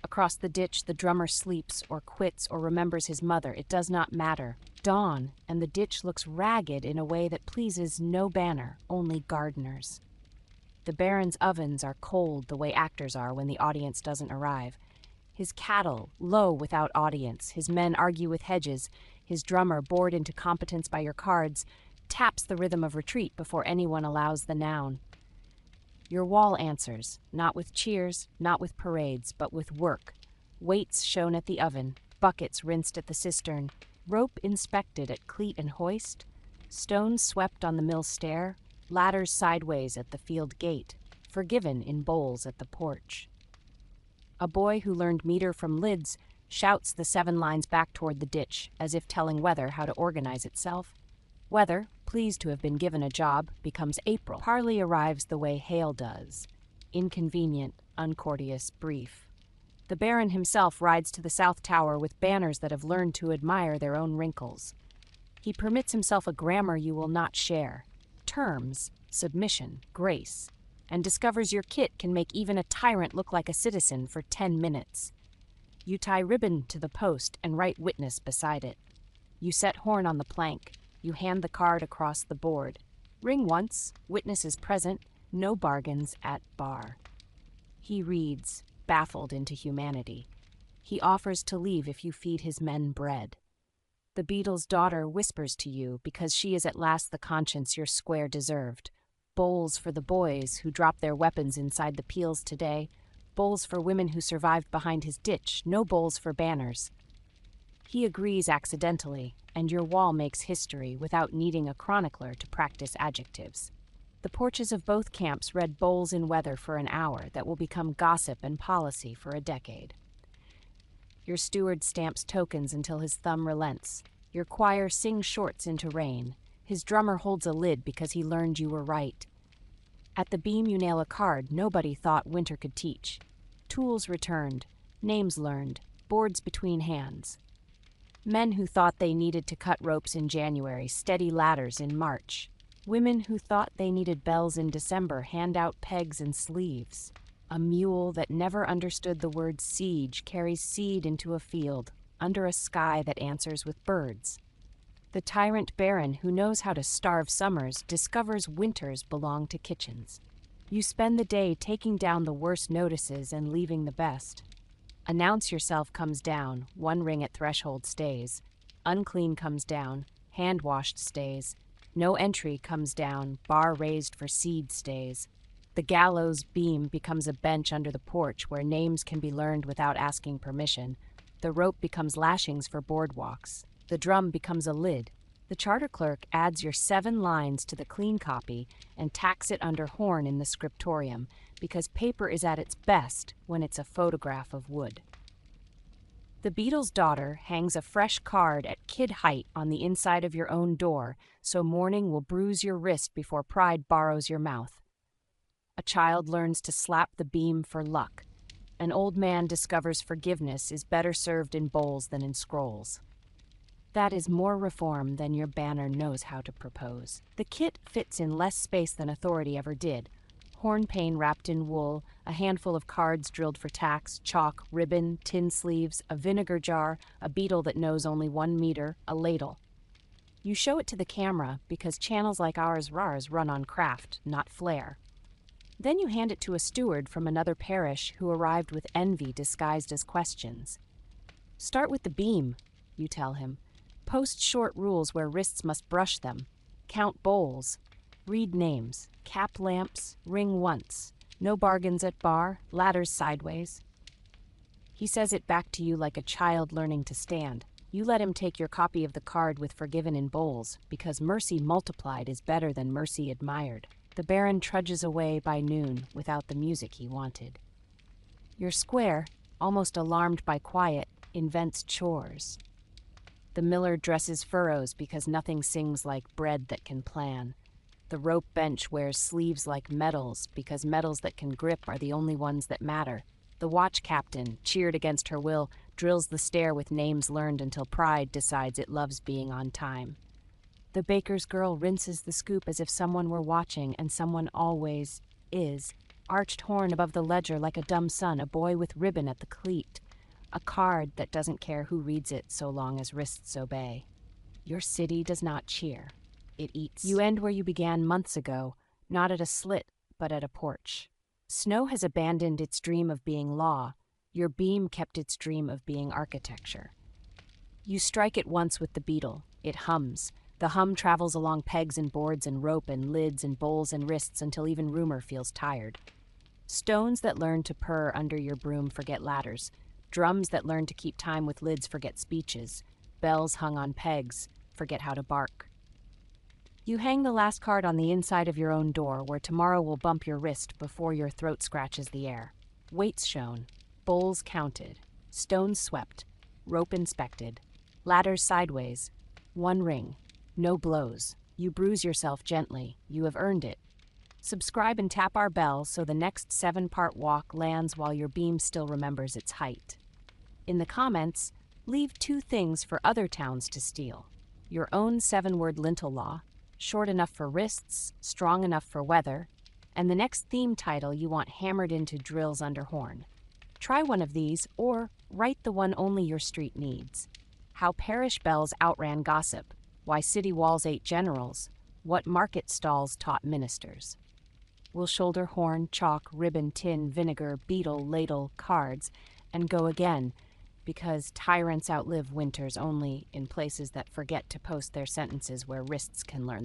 Across the ditch, the drummer sleeps or quits or remembers his mother. It does not matter. Dawn, and the ditch looks ragged in a way that pleases no banner, only gardeners. The Baron's ovens are cold the way actors are when the audience doesn't arrive. His cattle, low without audience, his men argue with hedges, his drummer, bored into competence by your cards, taps the rhythm of retreat before anyone allows the noun. Your wall answers, not with cheers, not with parades, but with work. Weights shown at the oven, buckets rinsed at the cistern, rope inspected at cleat and hoist, stones swept on the mill stair, ladders sideways at the field gate, forgiven in bowls at the porch. A boy who learned meter from lids shouts the 7 lines back toward the ditch, as if telling weather how to organize itself. Weather, pleased to have been given a job, becomes April. Parley arrives the way hail does. Inconvenient, uncourteous, brief. The Baron himself rides to the South Tower with banners that have learned to admire their own wrinkles. He permits himself a grammar you will not share. Terms, submission, grace, and discovers your kit can make even a tyrant look like a citizen for 10 minutes. You tie ribbon to the post and write witness beside it. You set horn on the plank. You hand the card across the board. Ring once, witness is present, no bargains at bar. He reads, baffled into humanity. He offers to leave if you feed his men bread. The beadle's daughter whispers to you because she is at last the conscience your square deserved. Bowls for the boys who dropped their weapons inside the peels today. Bowls for women who survived behind his ditch. No bowls for banners. He agrees accidentally, and your wall makes history without needing a chronicler to practice adjectives. The porches of both camps read bowls in weather for an hour that will become gossip and policy for a decade. Your steward stamps tokens until his thumb relents. Your choir sings shorts into rain. His drummer holds a lid because he learned you were right. At the beam you nail a card nobody thought winter could teach. Tools returned, names learned, boards between hands. Men who thought they needed to cut ropes in January steady ladders in March. Women who thought they needed bells in December hand out pegs and sleeves. A mule that never understood the word siege carries seed into a field, under a sky that answers with birds. The tyrant baron who knows how to starve summers discovers winters belong to kitchens. You spend the day taking down the worst notices and leaving the best. Announce yourself comes down, one ring at threshold stays. Unclean comes down, hand washed stays. No entry comes down, bar raised for seed stays. The gallows beam becomes a bench under the porch where names can be learned without asking permission. The rope becomes lashings for boardwalks. The drum becomes a lid. The charter clerk adds your 7 lines to the clean copy and tacks it under horn in the scriptorium because paper is at its best when it's a photograph of wood. The beadle's daughter hangs a fresh card at kid height on the inside of your own door so mourning will bruise your wrist before pride borrows your mouth. A child learns to slap the beam for luck. An old man discovers forgiveness is better served in bowls than in scrolls. That is more reform than your banner knows how to propose. The kit fits in less space than authority ever did. Horn pane wrapped in wool, a handful of cards drilled for tacks, chalk, ribbon, tin sleeves, a vinegar jar, a beetle that knows only 1 meter, a ladle. You show it to the camera because channels like ours run on craft, not flair. Then you hand it to a steward from another parish who arrived with envy disguised as questions. Start with the beam, you tell him. Post short rules where wrists must brush them. Count bowls. Read names. Cap lamps. Ring once. No bargains at bar. Ladders sideways. He says it back to you like a child learning to stand. You let him take your copy of the card with forgiven in bowls, because mercy multiplied is better than mercy admired. The baron trudges away by noon without the music he wanted. Your square, almost alarmed by quiet, invents chores. The miller dresses furrows because nothing sings like bread that can plan. The rope bench wears sleeves like medals because medals that can grip are the only ones that matter. The watch captain, cheered against her will, drills the stair with names learned until pride decides it loves being on time. The baker's girl rinses the scoop as if someone were watching, and someone always is. Arched horn above the ledger like a dumb son, a boy with ribbon at the cleat. A card that doesn't care who reads it so long as wrists obey. Your city does not cheer. It eats. You end where you began months ago, not at a slit, but at a porch. Snow has abandoned its dream of being law. Your beam kept its dream of being architecture. You strike it once with the beetle. It hums. The hum travels along pegs and boards and rope and lids and bowls and wrists until even rumor feels tired. Stones that learn to purr under your broom forget ladders. Drums that learn to keep time with lids forget speeches. Bells hung on pegs forget how to bark. You hang the last card on the inside of your own door where tomorrow will bump your wrist before your throat scratches the air. Weights shown. Bowls counted. Stones swept. Rope inspected. Ladders sideways. 1 ring. No blows. You bruise yourself gently. You have earned it. Subscribe and tap our bell so the next 7-part walk lands while your beam still remembers its height. In the comments, leave 2 things for other towns to steal. Your own 7-word lintel law, short enough for wrists, strong enough for weather, and the next theme title you want hammered into drills under horn. Try one of these, or write the one only your street needs. How parish bells outran gossip, why city walls ate generals, what market stalls taught ministers. We'll shoulder horn, chalk, ribbon, tin, vinegar, beetle, ladle, cards, and go again, because tyrants outlive winters only in places that forget to post their sentences where wrists can learn.